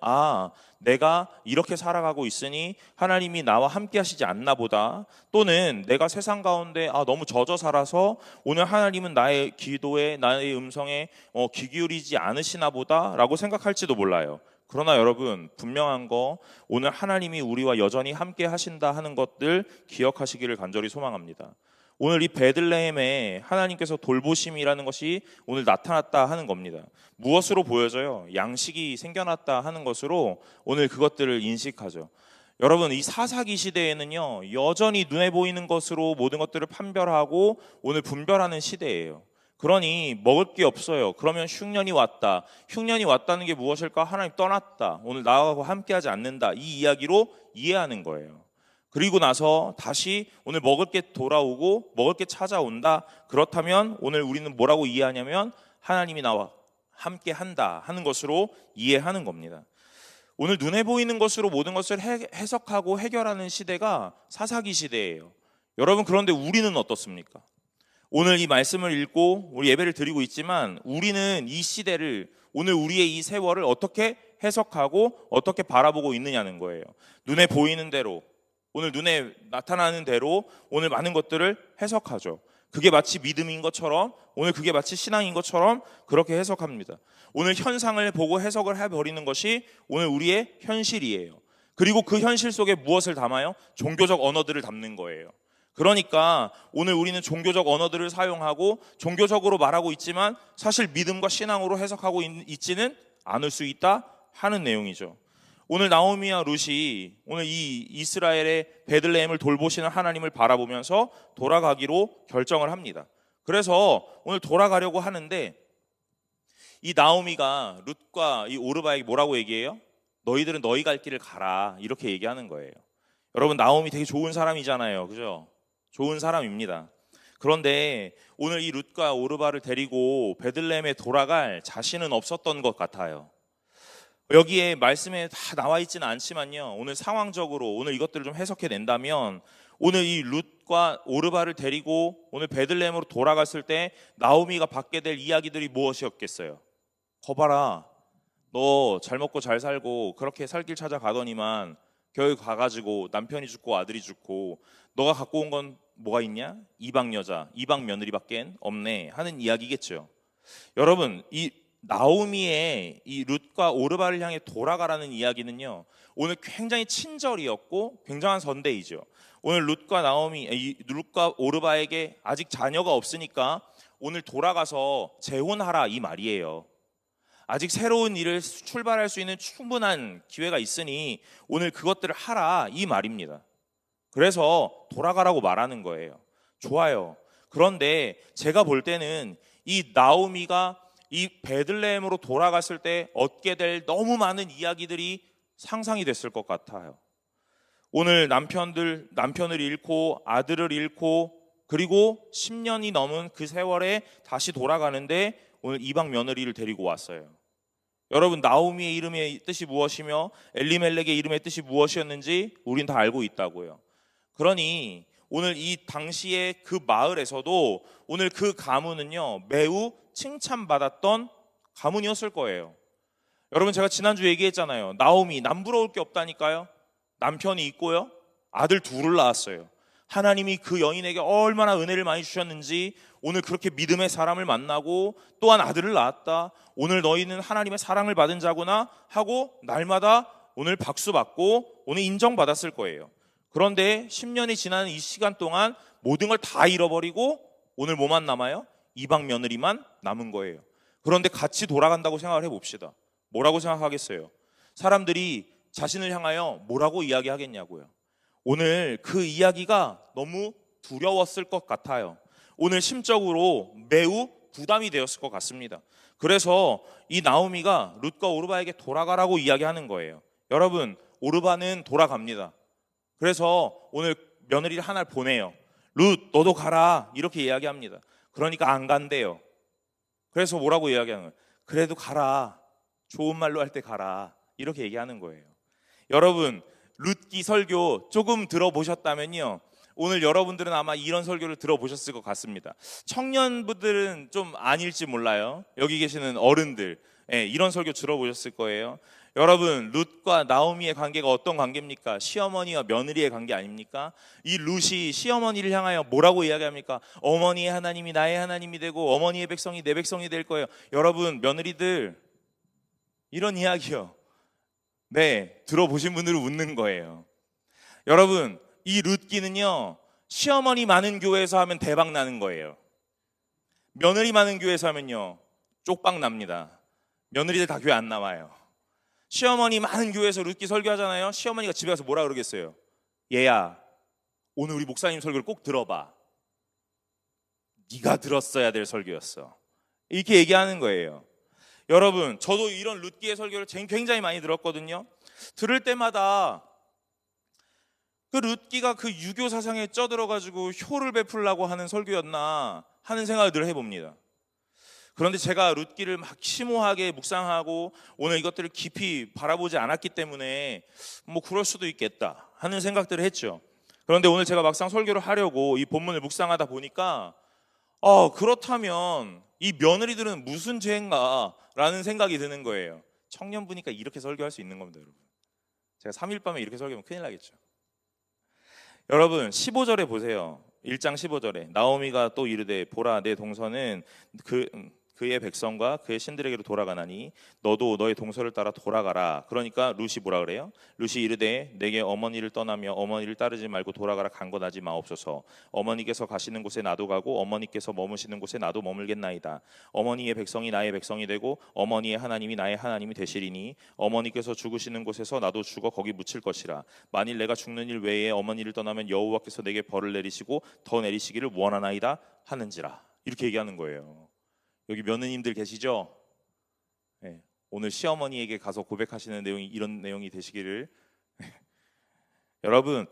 내가 이렇게 살아가고 있으니 하나님이 나와 함께 하시지 않나 보다, 또는 내가 세상 가운데 너무 젖어 살아서 오늘 하나님은 나의 기도에 나의 음성에 귀 기울이지 않으시나 보다 라고 생각할지도 몰라요. 그러나 여러분, 분명한 거 오늘 하나님이 우리와 여전히 함께 하신다 하는 것들 기억하시기를 간절히 소망합니다. 오늘 이 베들레헴에 하나님께서 돌보심이라는 것이 오늘 나타났다 하는 겁니다. 무엇으로 보여져요? 양식이 생겨났다 하는 것으로 오늘 그것들을 인식하죠. 여러분, 이 사사기 시대에는요, 여전히 눈에 보이는 것으로 모든 것들을 판별하고 오늘 분별하는 시대예요. 그러니 먹을 게 없어요. 그러면 흉년이 왔다. 흉년이 왔다는 게 무엇일까? 하나님 떠났다. 오늘 나하고 함께하지 않는다. 이 이야기로 이해하는 거예요. 그리고 나서 다시 오늘 먹을 게 돌아오고 먹을 게 찾아온다. 그렇다면 오늘 우리는 뭐라고 이해하냐면 하나님이 나와 함께 한다 하는 것으로 이해하는 겁니다. 오늘 눈에 보이는 것으로 모든 것을 해석하고 해결하는 시대가 사사기 시대예요. 여러분, 그런데 우리는 어떻습니까? 오늘 이 말씀을 읽고 우리 예배를 드리고 있지만 우리는 이 시대를, 오늘 우리의 이 세월을 어떻게 해석하고 어떻게 바라보고 있느냐는 거예요. 눈에 보이는 대로, 오늘 눈에 나타나는 대로 오늘 많은 것들을 해석하죠. 그게 마치 믿음인 것처럼, 오늘 그게 마치 신앙인 것처럼 그렇게 해석합니다. 오늘 현상을 보고 해석을 해버리는 것이 오늘 우리의 현실이에요. 그리고 그 현실 속에 무엇을 담아요? 종교적 언어들을 담는 거예요. 그러니까 오늘 우리는 종교적 언어들을 사용하고 종교적으로 말하고 있지만 사실 믿음과 신앙으로 해석하고 있지는 않을 수 있다 하는 내용이죠. 오늘 나오미와 룻이 오늘 이 이스라엘의 베들레헴을 돌보시는 하나님을 바라보면서 돌아가기로 결정을 합니다. 그래서 오늘 돌아가려고 하는데 이 나오미가 룻과 이 오르바에게 뭐라고 얘기해요? 너희들은 너희 갈 길을 가라, 이렇게 얘기하는 거예요. 여러분, 나오미 되게 좋은 사람이잖아요, 그죠? 좋은 사람입니다. 그런데 오늘 이 룻과 오르바를 데리고 베들레헴에 돌아갈 자신은 없었던 것 같아요. 여기에 말씀에 다 나와 있지는 않지만요, 오늘 상황적으로 오늘 이것들을 좀 해석해 낸다면 오늘 이 룻과 오르바를 데리고 오늘 베들레헴으로 돌아갔을 때 나오미가 받게 될 이야기들이 무엇이었겠어요? 거봐라, 너 잘 먹고 잘 살고 그렇게 살 길 찾아가더니만 결국 가가지고 남편이 죽고 아들이 죽고 너가 갖고 온 건 뭐가 있냐? 이방 여자, 이방 며느리밖엔 없네 하는 이야기겠죠. 여러분, 이 나오미의 이 룻과 오르바를 향해 돌아가라는 이야기는요, 오늘 굉장히 친절이었고 굉장한 선대이죠. 오늘 룻과 오르바에게 아직 자녀가 없으니까 오늘 돌아가서 재혼하라 이 말이에요. 아직 새로운 일을 출발할 수 있는 충분한 기회가 있으니 오늘 그것들을 하라 이 말입니다. 그래서 돌아가라고 말하는 거예요. 좋아요. 그런데 제가 볼 때는 이 나오미가 이 베들레헴으로 돌아갔을 때 얻게 될 너무 많은 이야기들이 상상이 됐을 것 같아요. 오늘 남편을 잃고 아들을 잃고 그리고 10년이 넘은 그 세월에 다시 돌아가는데 오늘 이방 며느리를 데리고 왔어요. 여러분, 나오미의 이름의 뜻이 무엇이며 엘리멜렉의 이름의 뜻이 무엇이었는지 우린 다 알고 있다고요. 그러니 오늘 이 당시의 그 마을에서도 오늘 그 가문은요, 매우 칭찬받았던 가문이었을 거예요. 여러분, 제가 지난주 얘기했잖아요. 나오미 남부러울 게 없다니까요. 남편이 있고요, 아들 둘을 낳았어요. 하나님이 그 여인에게 얼마나 은혜를 많이 주셨는지 오늘 그렇게 믿음의 사람을 만나고 또한 아들을 낳았다. 오늘 너희는 하나님의 사랑을 받은 자구나 하고 날마다 오늘 박수 받고 오늘 인정받았을 거예요. 그런데 10년이 지나는 이 시간 동안 모든 걸 다 잃어버리고 오늘 뭐만 남아요? 이방 며느리만 남은 거예요. 그런데 같이 돌아간다고 생각을 해봅시다. 뭐라고 생각하겠어요? 사람들이 자신을 향하여 뭐라고 이야기하겠냐고요. 오늘 그 이야기가 너무 두려웠을 것 같아요. 오늘 심적으로 매우 부담이 되었을 것 같습니다. 그래서 이 나오미가 룻과 오르바에게 돌아가라고 이야기하는 거예요. 여러분, 오르바는 돌아갑니다. 그래서 오늘 며느리를 하나를 보내요. 룻, 너도 가라, 이렇게 이야기합니다. 그러니까 안 간대요. 그래서 뭐라고 이야기하는 거예요? 그래도 가라, 좋은 말로 할 때 가라, 이렇게 얘기하는 거예요. 여러분, 룻기 설교 조금 들어보셨다면요, 오늘 여러분들은 아마 이런 설교를 들어보셨을 것 같습니다. 청년분들은 좀 아닐지 몰라요. 여기 계시는 어른들, 이런 설교 들어보셨을 거예요. 여러분, 룻과 나오미의 관계가 어떤 관계입니까? 시어머니와 며느리의 관계 아닙니까? 이 룻이 시어머니를 향하여 뭐라고 이야기합니까? 어머니의 하나님이 나의 하나님이 되고 어머니의 백성이 내 백성이 될 거예요. 여러분, 며느리들, 이런 이야기요, 네, 들어보신 분들은 웃는 거예요. 여러분, 이 룻기는요, 시어머니 많은 교회에서 하면 대박 나는 거예요. 며느리 많은 교회에서 하면요, 쪽박 납니다. 며느리들 다 교회 안 나와요. 시어머니 많은 교회에서 룻기 설교하잖아요. 시어머니가 집에 가서 뭐라 그러겠어요? 얘야, 오늘 우리 목사님 설교를 꼭 들어봐. 네가 들었어야 될 설교였어. 이렇게 얘기하는 거예요. 여러분, 저도 이런 룻기의 설교를 굉장히 많이 들었거든요. 들을 때마다 그 룻기가 그 유교 사상에 쩌들어가지고 효를 베풀려고 하는 설교였나 하는 생각을 늘 해봅니다. 그런데 제가 룻기를 막 심오하게 묵상하고 오늘 이것들을 깊이 바라보지 않았기 때문에 뭐 그럴 수도 있겠다 하는 생각들을 했죠. 그런데 오늘 제가 막상 설교를 하려고 이 본문을 묵상하다 보니까 그렇다면 이 며느리들은 무슨 죄인가 라는 생각이 드는 거예요. 청년부니까 이렇게 설교할 수 있는 겁니다, 여러분. 제가 3일 밤에 이렇게 설교하면 큰일 나겠죠. 여러분, 15절에 보세요. 1장 15절에 나오미가 또 이르되 보라, 내 동서는 그의 백성과 그의 신들에게로 돌아가나니 너도 너의 동서를 따라 돌아가라. 그러니까 룻이 뭐라 그래요? 룻이 이르되 내게 어머니를 떠나며 어머니를 따르지 말고 돌아가라 강권하지 마옵소서. 어머니께서 가시는 곳에 나도 가고 어머니께서 머무시는 곳에 나도 머물겠나이다. 어머니의 백성이 나의 백성이 되고 어머니의 하나님이 나의 하나님이 되시리니 어머니께서 죽으시는 곳에서 나도 죽어 거기 묻힐 것이라. 만일 내가 죽는 일 외에 어머니를 떠나면 여호와께서 내게 벌을 내리시고 더 내리시기를 원하나이다 하는지라. 이렇게 얘기하는 거예요. 여기 며느님들 계시죠? 네, 오늘 시어머니에게 가서 고백하시는 내용이 이런 내용이 되시기를. 여러분,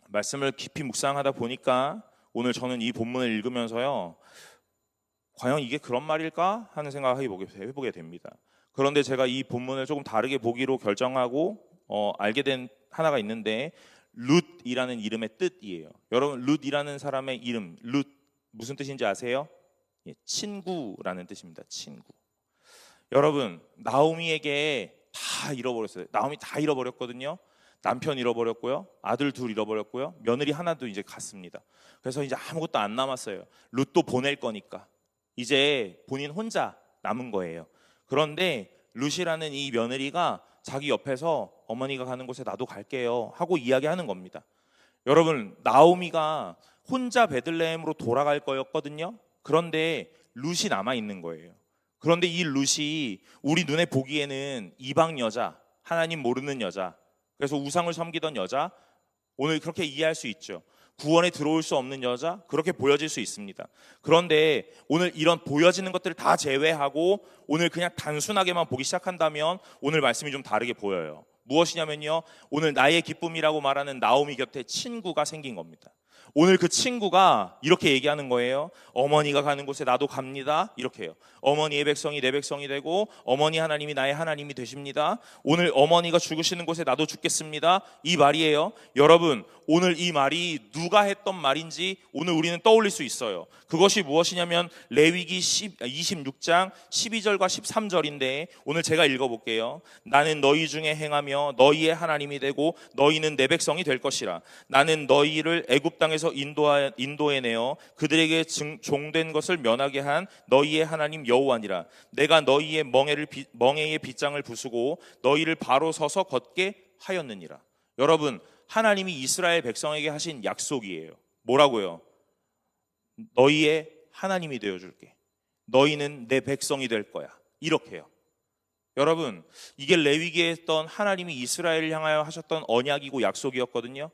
말씀을 깊이 묵상하다 보니까 오늘 저는 이 본문을 읽으면서요, 과연 이게 그런 말일까 하는 생각을 해보게 됩니다. 그런데 제가 이 본문을 조금 다르게 보기로 결정하고 알게 된 하나가 있는데, 룻이라는 이름의 뜻이에요. 여러분, 룻이라는 사람의 이름, 룻 무슨 뜻인지 아세요? 친구라는 뜻입니다. 친구. 여러분, 나오미에게 다 잃어버렸어요. 나오미 다 잃어버렸거든요. 남편 잃어버렸고요, 아들 둘 잃어버렸고요, 며느리 하나도 이제 갔습니다. 그래서 이제 아무것도 안 남았어요. 룻도 보낼 거니까 이제 본인 혼자 남은 거예요. 그런데 룻이라는 이 며느리가 자기 옆에서 어머니가 가는 곳에 나도 갈게요 하고 이야기하는 겁니다. 여러분, 나오미가 혼자 베들레헴으로 돌아갈 거였거든요. 그런데 룻이 남아있는 거예요. 그런데 이 룻이 우리 눈에 보기에는 이방 여자, 하나님 모르는 여자, 그래서 우상을 섬기던 여자, 오늘 그렇게 이해할 수 있죠. 구원에 들어올 수 없는 여자, 그렇게 보여질 수 있습니다. 그런데 오늘 이런 보여지는 것들을 다 제외하고 오늘 그냥 단순하게만 보기 시작한다면 오늘 말씀이 좀 다르게 보여요. 무엇이냐면요, 오늘 나의 기쁨이라고 말하는 나오미 곁에 친구가 생긴 겁니다. 오늘 그 친구가 이렇게 얘기하는 거예요. 어머니가 가는 곳에 나도 갑니다. 이렇게 해요. 어머니의 백성이 내 백성이 되고 어머니 하나님이 나의 하나님이 되십니다. 오늘 어머니가 죽으시는 곳에 나도 죽겠습니다. 이 말이에요. 여러분, 오늘 이 말이 누가 했던 말인지 오늘 우리는 떠올릴 수 있어요. 그것이 무엇이냐면 레위기 26장 12절과 13절인데 오늘 제가 읽어볼게요. 나는 너희 중에 행하며 너희의 하나님이 되고 너희는 내 백성이 될 것이라. 나는 너희를 애굽 땅에서 인도해내어 그들에게 종된 것을 면하게 한 너희의 하나님 여호와니라. 내가 너희의 멍에의 빗장을 부수고 너희를 바로 서서 걷게 하였느니라. 여러분, 하나님이 이스라엘 백성에게 하신 약속이에요. 뭐라고요? 너희의 하나님이 되어줄게. 너희는 내 백성이 될 거야. 이렇게요. 여러분, 이게 레위기에 했던 하나님이 이스라엘을 향하여 하셨던 언약이고 약속이었거든요.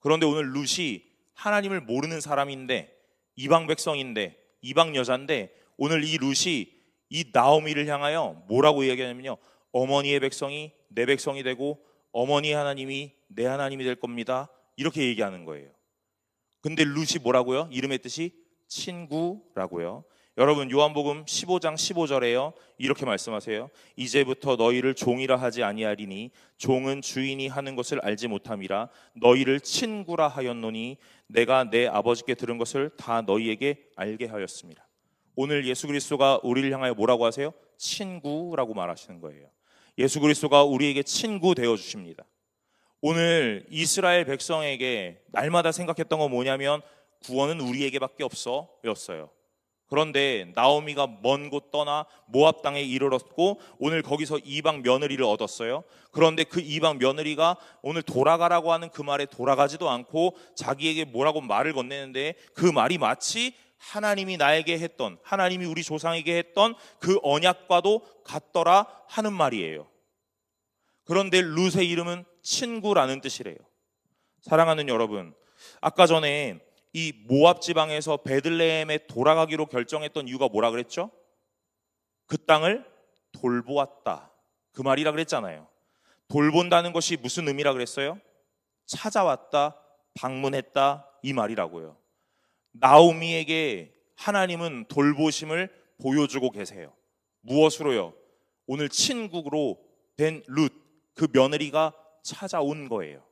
그런데 오늘 룻이 하나님을 모르는 사람인데, 이방 백성인데, 이방 여자인데, 오늘 이 룻이 이 나오미를 향하여 뭐라고 이야기하냐면요, 어머니의 백성이 내 백성이 되고 어머니 하나님이 내 하나님이 될 겁니다, 이렇게 얘기하는 거예요. 근데 룻이 뭐라고요? 이름의 뜻이 친구라고요. 여러분, 요한복음 15장 15절에요 이렇게 말씀하세요. 이제부터 너희를 종이라 하지 아니하리니 종은 주인이 하는 것을 알지 못함이라. 너희를 친구라 하였노니 내가 내 아버지께 들은 것을 다 너희에게 알게 하였습니다. 오늘 예수 그리스도가 우리를 향하여 뭐라고 하세요? 친구라고 말하시는 거예요. 예수 그리스도가 우리에게 친구 되어 주십니다. 오늘 이스라엘 백성에게 날마다 생각했던 건 뭐냐면 구원은 우리에게밖에 없어 였어요. 그런데 나오미가 먼 곳 떠나 모압 땅에 이르렀고 오늘 거기서 이방 며느리를 얻었어요. 그런데 그 이방 며느리가 오늘 돌아가라고 하는 그 말에 돌아가지도 않고 자기에게 뭐라고 말을 건네는데, 그 말이 마치 하나님이 나에게 했던, 하나님이 우리 조상에게 했던 그 언약과도 같더라 하는 말이에요. 그런데 룻의 이름은 친구라는 뜻이래요. 사랑하는 여러분, 아까 전에 이 모압 지방에서 베들레헴에 돌아가기로 결정했던 이유가 뭐라 그랬죠? 그 땅을 돌보았다, 그 말이라 그랬잖아요. 돌본다는 것이 무슨 의미라 그랬어요? 찾아왔다, 방문했다, 이 말이라고요. 나오미에게 하나님은 돌보심을 보여주고 계세요. 무엇으로요? 오늘 친구로 된 룻, 그 며느리가 찾아온 거예요.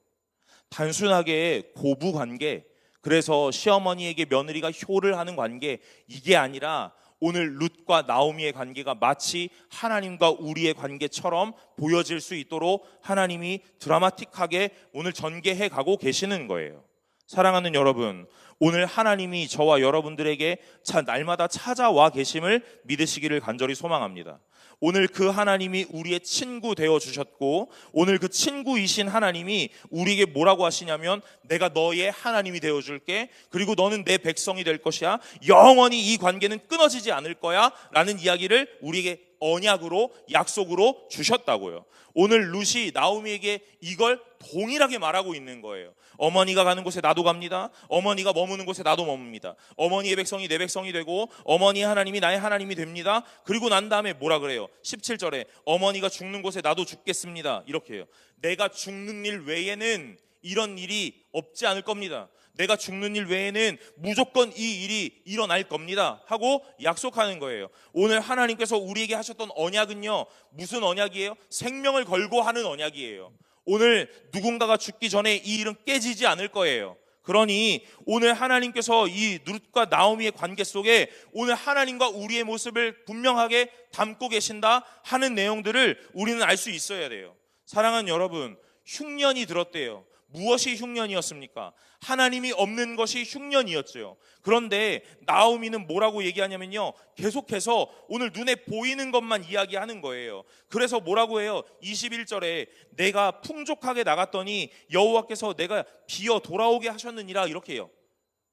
단순하게 고부 관계, 그래서 시어머니에게 며느리가 효를 하는 관계, 이게 아니라 오늘 룻과 나오미의 관계가 마치 하나님과 우리의 관계처럼 보여질 수 있도록 하나님이 드라마틱하게 오늘 전개해 가고 계시는 거예요. 사랑하는 여러분, 오늘 하나님이 저와 여러분들에게 날마다 찾아와 계심을 믿으시기를 간절히 소망합니다. 오늘 그 하나님이 우리의 친구 되어 주셨고, 오늘 그 친구이신 하나님이 우리에게 뭐라고 하시냐면, 내가 너의 하나님이 되어 줄게, 그리고 너는 내 백성이 될 것이야, 영원히 이 관계는 끊어지지 않을 거야 라는 이야기를 우리에게 언약으로, 약속으로 주셨다고요. 오늘 룻이 나오미에게 이걸 동일하게 말하고 있는 거예요. 어머니가 가는 곳에 나도 갑니다. 어머니가 머무는 곳에 나도 머뭅니다. 어머니의 백성이 내 백성이 되고 어머니의 하나님이 나의 하나님이 됩니다. 그리고 난 다음에 뭐라 그래요? 17절에 어머니가 죽는 곳에 나도 죽겠습니다, 이렇게 해요. 내가 죽는 일 외에는 이런 일이 없지 않을 겁니다. 내가 죽는 일 외에는 무조건 이 일이 일어날 겁니다 하고 약속하는 거예요. 오늘 하나님께서 우리에게 하셨던 언약은요, 무슨 언약이에요? 생명을 걸고 하는 언약이에요. 오늘 누군가가 죽기 전에 이 일은 깨지지 않을 거예요. 그러니 오늘 하나님께서 이 룻과 나오미의 관계 속에 오늘 하나님과 우리의 모습을 분명하게 담고 계신다 하는 내용들을 우리는 알 수 있어야 돼요. 사랑하는 여러분, 흉년이 들었대요. 무엇이 흉년이었습니까? 하나님이 없는 것이 흉년이었죠. 그런데 나오미는 뭐라고 얘기하냐면요, 계속해서 오늘 눈에 보이는 것만 이야기하는 거예요. 그래서 뭐라고 해요? 21절에 내가 풍족하게 나갔더니 여호와께서 내가 비어 돌아오게 하셨느니라, 이렇게 해요.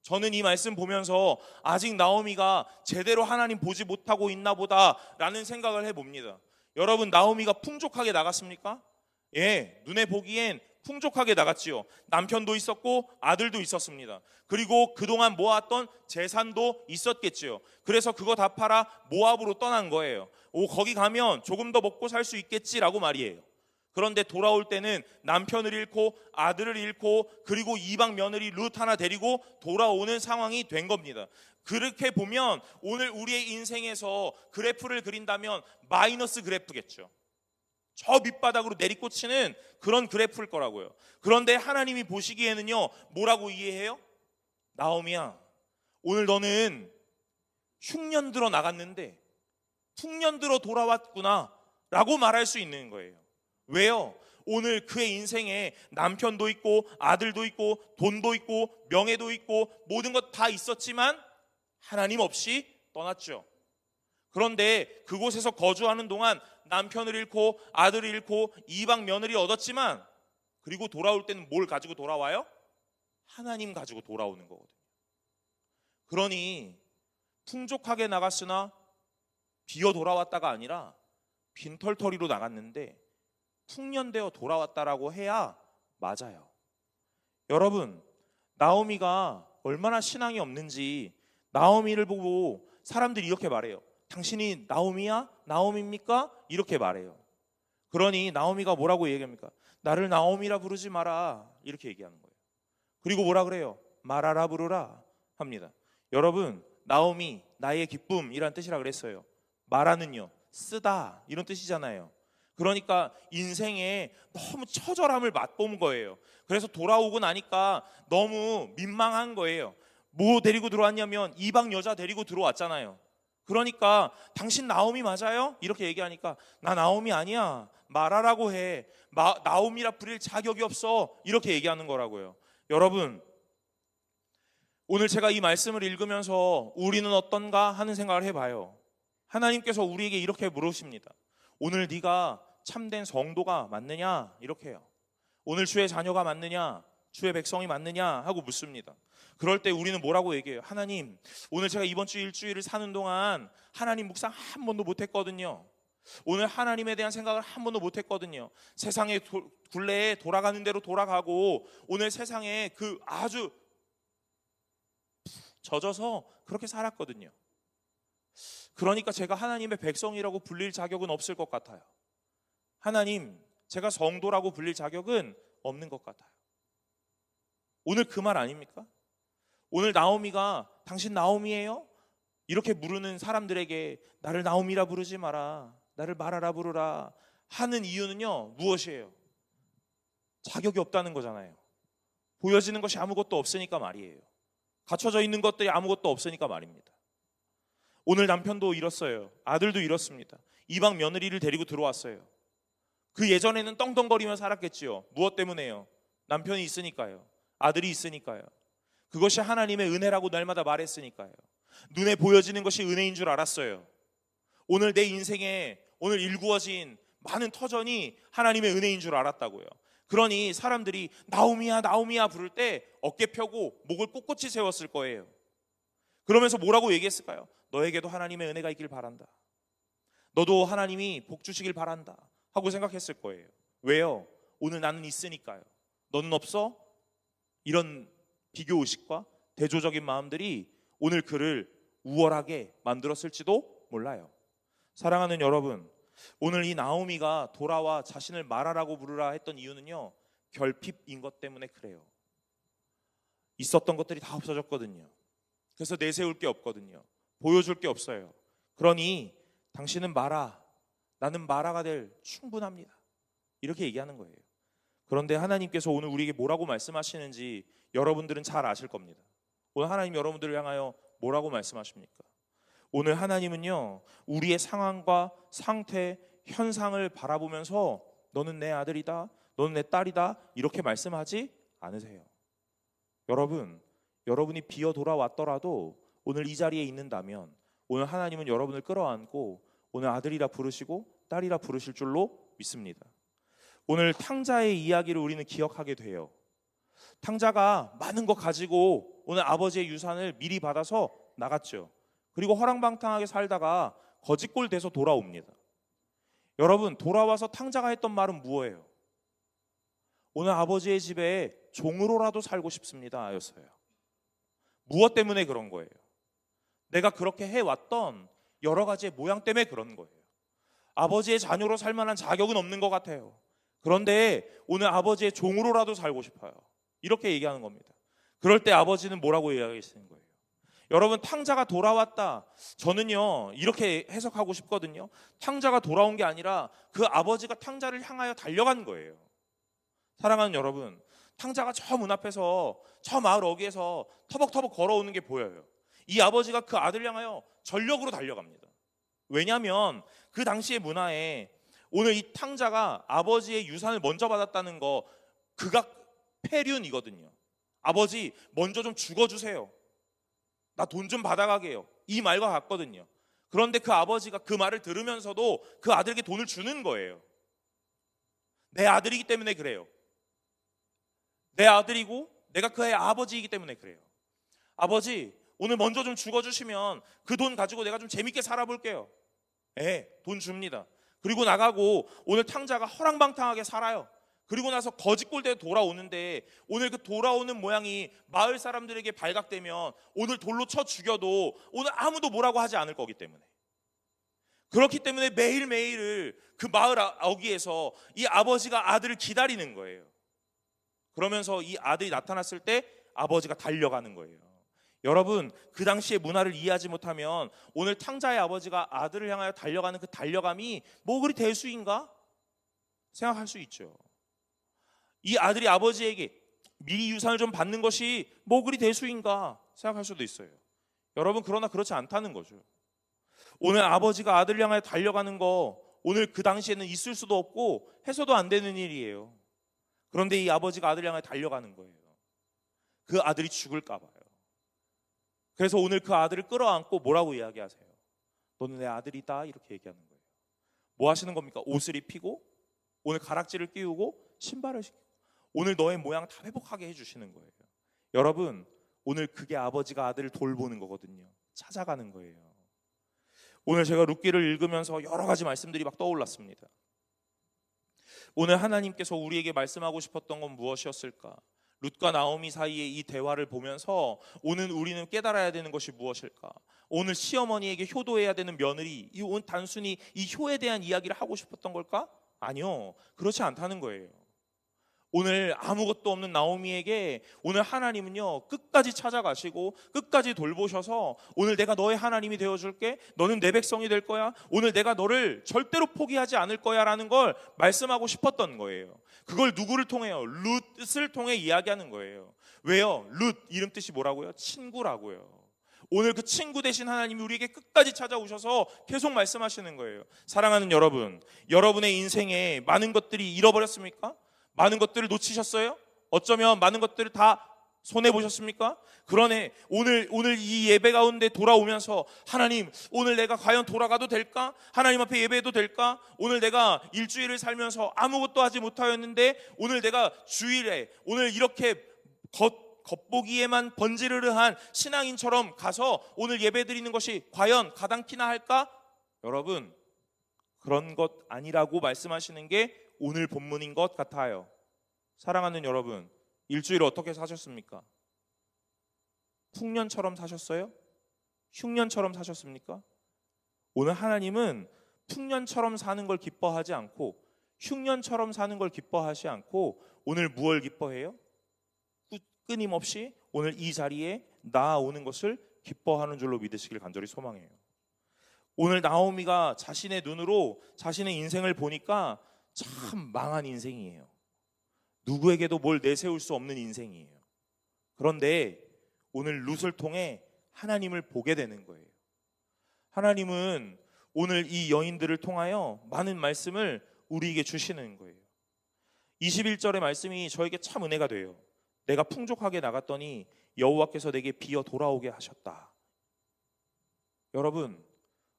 저는 이 말씀 보면서 아직 나오미가 제대로 하나님 보지 못하고 있나 보다라는 생각을 해봅니다. 여러분, 나오미가 풍족하게 나갔습니까? 예, 눈에 보기엔 풍족하게 나갔지요. 남편도 있었고 아들도 있었습니다. 그리고 그동안 모았던 재산도 있었겠지요. 그래서 그거 다 팔아 모압으로 떠난 거예요. 거기 가면 조금 더 먹고 살 수 있겠지라고 말이에요. 그런데 돌아올 때는 남편을 잃고 아들을 잃고 그리고 이방 며느리 룻 하나 데리고 돌아오는 상황이 된 겁니다. 그렇게 보면 오늘 우리의 인생에서 그래프를 그린다면 마이너스 그래프겠죠. 저 밑바닥으로 내리꽂히는 그런 그래프일 거라고요. 그런데 하나님이 보시기에는요, 뭐라고 이해해요? 나오미야, 오늘 너는 흉년 들어 나갔는데 풍년 들어 돌아왔구나 라고 말할 수 있는 거예요. 왜요? 오늘 그의 인생에 남편도 있고 아들도 있고 돈도 있고 명예도 있고 모든 것 다 있었지만 하나님 없이 떠났죠. 그런데 그곳에서 거주하는 동안 남편을 잃고 아들을 잃고 이방 며느리 얻었지만, 그리고 돌아올 때는 뭘 가지고 돌아와요? 하나님 가지고 돌아오는 거거든요. 그러니 풍족하게 나갔으나 비어 돌아왔다가 아니라 빈털터리로 나갔는데 풍년되어 돌아왔다라고 해야 맞아요. 여러분, 나오미가 얼마나 신앙이 없는지 나오미를 보고 사람들이 이렇게 말해요. 당신이 나오미야? 나오미입니까? 이렇게 말해요. 그러니 나오미가 뭐라고 얘기합니까? 나를 나오미라 부르지 마라, 이렇게 얘기하는 거예요. 그리고 뭐라 그래요? 말하라 부르라 합니다. 여러분, 나오미, 나의 기쁨이란 뜻이라 그랬어요. 말하는요, 쓰다, 이런 뜻이잖아요. 그러니까 인생에 너무 처절함을 맛본 거예요. 그래서 돌아오고 나니까 너무 민망한 거예요. 뭐 데리고 들어왔냐면 이방 여자 데리고 들어왔잖아요. 그러니까 당신 나오미 맞아요? 이렇게 얘기하니까 나 나오미 아니야, 말하라고 해, 나오미라 부릴 자격이 없어, 이렇게 얘기하는 거라고요. 여러분, 오늘 제가 이 말씀을 읽으면서 우리는 어떤가 하는 생각을 해봐요. 하나님께서 우리에게 이렇게 물으십니다. 오늘 네가 참된 성도가 맞느냐? 이렇게 해요. 오늘 주의 자녀가 맞느냐? 주의 백성이 맞느냐? 하고 묻습니다. 그럴 때 우리는 뭐라고 얘기해요? 하나님, 오늘 제가 이번 주 일주일을 사는 동안 하나님 묵상 한 번도 못했거든요. 오늘 하나님에 대한 생각을 한 번도 못했거든요. 세상의 굴레에 돌아가는 대로 돌아가고 오늘 세상에 그 아주 젖어서 그렇게 살았거든요. 그러니까 제가 하나님의 백성이라고 불릴 자격은 없을 것 같아요. 하나님, 제가 성도라고 불릴 자격은 없는 것 같아요. 오늘 그 말 아닙니까? 오늘 나오미가 당신 나오미예요? 이렇게 부르는 사람들에게 나를 나오미라 부르지 마라, 나를 말하라 부르라 하는 이유는요, 무엇이에요? 자격이 없다는 거잖아요. 보여지는 것이 아무것도 없으니까 말이에요. 갖춰져 있는 것들이 아무것도 없으니까 말입니다. 오늘 남편도 잃었어요. 아들도 잃었습니다. 이방 며느리를 데리고 들어왔어요. 그 예전에는 떵떵거리며 살았겠지요. 무엇 때문에요? 남편이 있으니까요. 아들이 있으니까요. 그것이 하나님의 은혜라고 날마다 말했으니까요. 눈에 보여지는 것이 은혜인 줄 알았어요. 오늘 내 인생에 오늘 일구어진 많은 터전이 하나님의 은혜인 줄 알았다고요. 그러니 사람들이 나오미야 나오미야 부를 때 어깨 펴고 목을 꼿꼿이 세웠을 거예요. 그러면서 뭐라고 얘기했을까요? 너에게도 하나님의 은혜가 있길 바란다, 너도 하나님이 복 주시길 바란다 하고 생각했을 거예요. 왜요? 오늘 나는 있으니까요. 너는 없어? 이런 비교의식과 대조적인 마음들이 오늘 그를 우월하게 만들었을지도 몰라요. 사랑하는 여러분, 오늘 이 나오미가 돌아와 자신을 말하라고 부르라 했던 이유는요, 결핍인 것 때문에 그래요. 있었던 것들이 다 없어졌거든요. 그래서 내세울 게 없거든요. 보여줄 게 없어요. 그러니 당신은 마라, 나는 마라가 될 충분합니다, 이렇게 얘기하는 거예요. 그런데 하나님께서 오늘 우리에게 뭐라고 말씀하시는지 여러분들은 잘 아실 겁니다. 오늘 하나님 여러분들을 향하여 뭐라고 말씀하십니까? 오늘 하나님은요, 우리의 상황과 상태, 현상을 바라보면서 너는 내 아들이다, 너는 내 딸이다, 이렇게 말씀하지 않으세요. 여러분이 비어 돌아왔더라도 오늘 이 자리에 있는다면 오늘 하나님은 여러분을 끌어안고 오늘 아들이라 부르시고 딸이라 부르실 줄로 믿습니다. 오늘 탕자의 이야기를 우리는 기억하게 돼요. 탕자가 많은 거 가지고 오늘 아버지의 유산을 미리 받아서 나갔죠. 그리고 허랑방탕하게 살다가 거지꼴 돼서 돌아옵니다. 여러분, 돌아와서 탕자가 했던 말은 뭐예요? 오늘 아버지의 집에 종으로라도 살고 싶습니다 였어요. 무엇 때문에 그런 거예요? 내가 그렇게 해왔던 여러 가지의 모양 때문에 그런 거예요. 아버지의 자녀로 살 만한 자격은 없는 것 같아요. 그런데 오늘 아버지의 종으로라도 살고 싶어요, 이렇게 얘기하는 겁니다. 그럴 때 아버지는 뭐라고 이야기하시는 거예요? 여러분, 탕자가 돌아왔다, 저는요 이렇게 해석하고 싶거든요. 탕자가 돌아온 게 아니라 그 아버지가 탕자를 향하여 달려간 거예요. 사랑하는 여러분, 탕자가 저 문 앞에서 저 마을 어귀에서 터벅터벅 걸어오는 게 보여요. 이 아버지가 그 아들을 향하여 전력으로 달려갑니다. 왜냐하면 그 당시의 문화에 오늘 이 탕자가 아버지의 유산을 먼저 받았다는 거 극악 폐륜이거든요. 아버지 먼저 좀 죽어주세요, 나 돈 좀 받아가게 해요, 이 말과 같거든요. 그런데 그 아버지가 그 말을 들으면서도 그 아들에게 돈을 주는 거예요. 내 아들이기 때문에 그래요. 내 아들이고 내가 그의 아버지이기 때문에 그래요. 아버지, 오늘 먼저 좀 죽어주시면 그 돈 가지고 내가 좀 재밌게 살아볼게요. 돈 줍니다. 그리고 나가고 오늘 탕자가 허랑방탕하게 살아요. 그리고 나서 거짓골대에 돌아오는데 오늘 그 돌아오는 모양이 마을 사람들에게 발각되면 오늘 돌로 쳐 죽여도 오늘 아무도 뭐라고 하지 않을 거기 때문에, 그렇기 때문에 매일매일을 그 마을 어귀에서 이 아버지가 아들을 기다리는 거예요. 그러면서 이 아들이 나타났을 때 아버지가 달려가는 거예요. 여러분, 그 당시의 문화를 이해하지 못하면 오늘 탕자의 아버지가 아들을 향하여 달려가는 그 달려감이 뭐 그리 대수인가 생각할 수 있죠. 이 아들이 아버지에게 미리 유산을 좀 받는 것이 뭐 그리 대수인가 생각할 수도 있어요. 여러분, 그러나 그렇지 않다는 거죠. 오늘 아버지가 아들을 향하여 달려가는 거 오늘 그 당시에는 있을 수도 없고 해서도 안 되는 일이에요. 그런데 이 아버지가 아들을 향하여 달려가는 거예요. 그 아들이 죽을까 봐요. 그래서 오늘 그 아들을 끌어안고 뭐라고 이야기하세요? 너는 내 아들이다, 이렇게 얘기하는 거예요. 뭐 하시는 겁니까? 옷을 입히고 오늘 가락지를 끼우고 신발을 신고 오늘 너의 모양 다 회복하게 해주시는 거예요. 여러분, 오늘 그게 아버지가 아들을 돌보는 거거든요. 찾아가는 거예요. 오늘 제가 룻기를 읽으면서 여러 가지 말씀들이 막 떠올랐습니다. 오늘 하나님께서 우리에게 말씀하고 싶었던 건 무엇이었을까? 룻과 나오미 사이의 이 대화를 보면서 오늘 우리는 깨달아야 되는 것이 무엇일까? 오늘 시어머니에게 효도해야 되는 며느리, 단순히 이 효에 대한 이야기를 하고 싶었던 걸까? 아니요, 그렇지 않다는 거예요. 오늘 아무것도 없는 나오미에게 오늘 하나님은요 끝까지 찾아가시고 끝까지 돌보셔서 오늘 내가 너의 하나님이 되어줄게, 너는 내 백성이 될 거야, 오늘 내가 너를 절대로 포기하지 않을 거야 라는 걸 말씀하고 싶었던 거예요. 그걸 누구를 통해요? 룻을 통해 이야기하는 거예요. 왜요? 룻 이름 뜻이 뭐라고요? 친구라고요. 오늘 그 친구 되신 하나님이 우리에게 끝까지 찾아오셔서 계속 말씀하시는 거예요. 사랑하는 여러분, 여러분의 인생에 많은 것들이 잃어버렸습니까? 많은 것들을 놓치셨어요? 어쩌면 많은 것들을 다 손해보셨습니까? 그러네, 오늘 이 예배 가운데 돌아오면서 하나님, 오늘 내가 과연 돌아가도 될까? 하나님 앞에 예배해도 될까? 오늘 내가 일주일을 살면서 아무것도 하지 못하였는데 오늘 내가 주일에 오늘 이렇게 겉보기에만 번지르르한 신앙인처럼 가서 오늘 예배 드리는 것이 과연 가당키나 할까? 여러분, 그런 것 아니라고 말씀하시는 게 오늘 본문인 것 같아요. 사랑하는 여러분, 일주일을 어떻게 사셨습니까? 풍년처럼 사셨어요? 흉년처럼 사셨습니까? 오늘 하나님은 풍년처럼 사는 걸 기뻐하지 않고 흉년처럼 사는 걸 기뻐하지 않고 오늘 무엇을 기뻐해요? 끊임없이 오늘 이 자리에 나아오는 것을 기뻐하는 줄로 믿으시길 간절히 소망해요. 오늘 나오미가 자신의 눈으로 자신의 인생을 보니까 참 망한 인생이에요. 누구에게도 뭘 내세울 수 없는 인생이에요. 그런데 오늘 룻을 통해 하나님을 보게 되는 거예요. 하나님은 오늘 이 여인들을 통하여 많은 말씀을 우리에게 주시는 거예요. 21절의 말씀이 저에게 참 은혜가 돼요. 내가 풍족하게 나갔더니 여호와께서 내게 비어 돌아오게 하셨다. 여러분,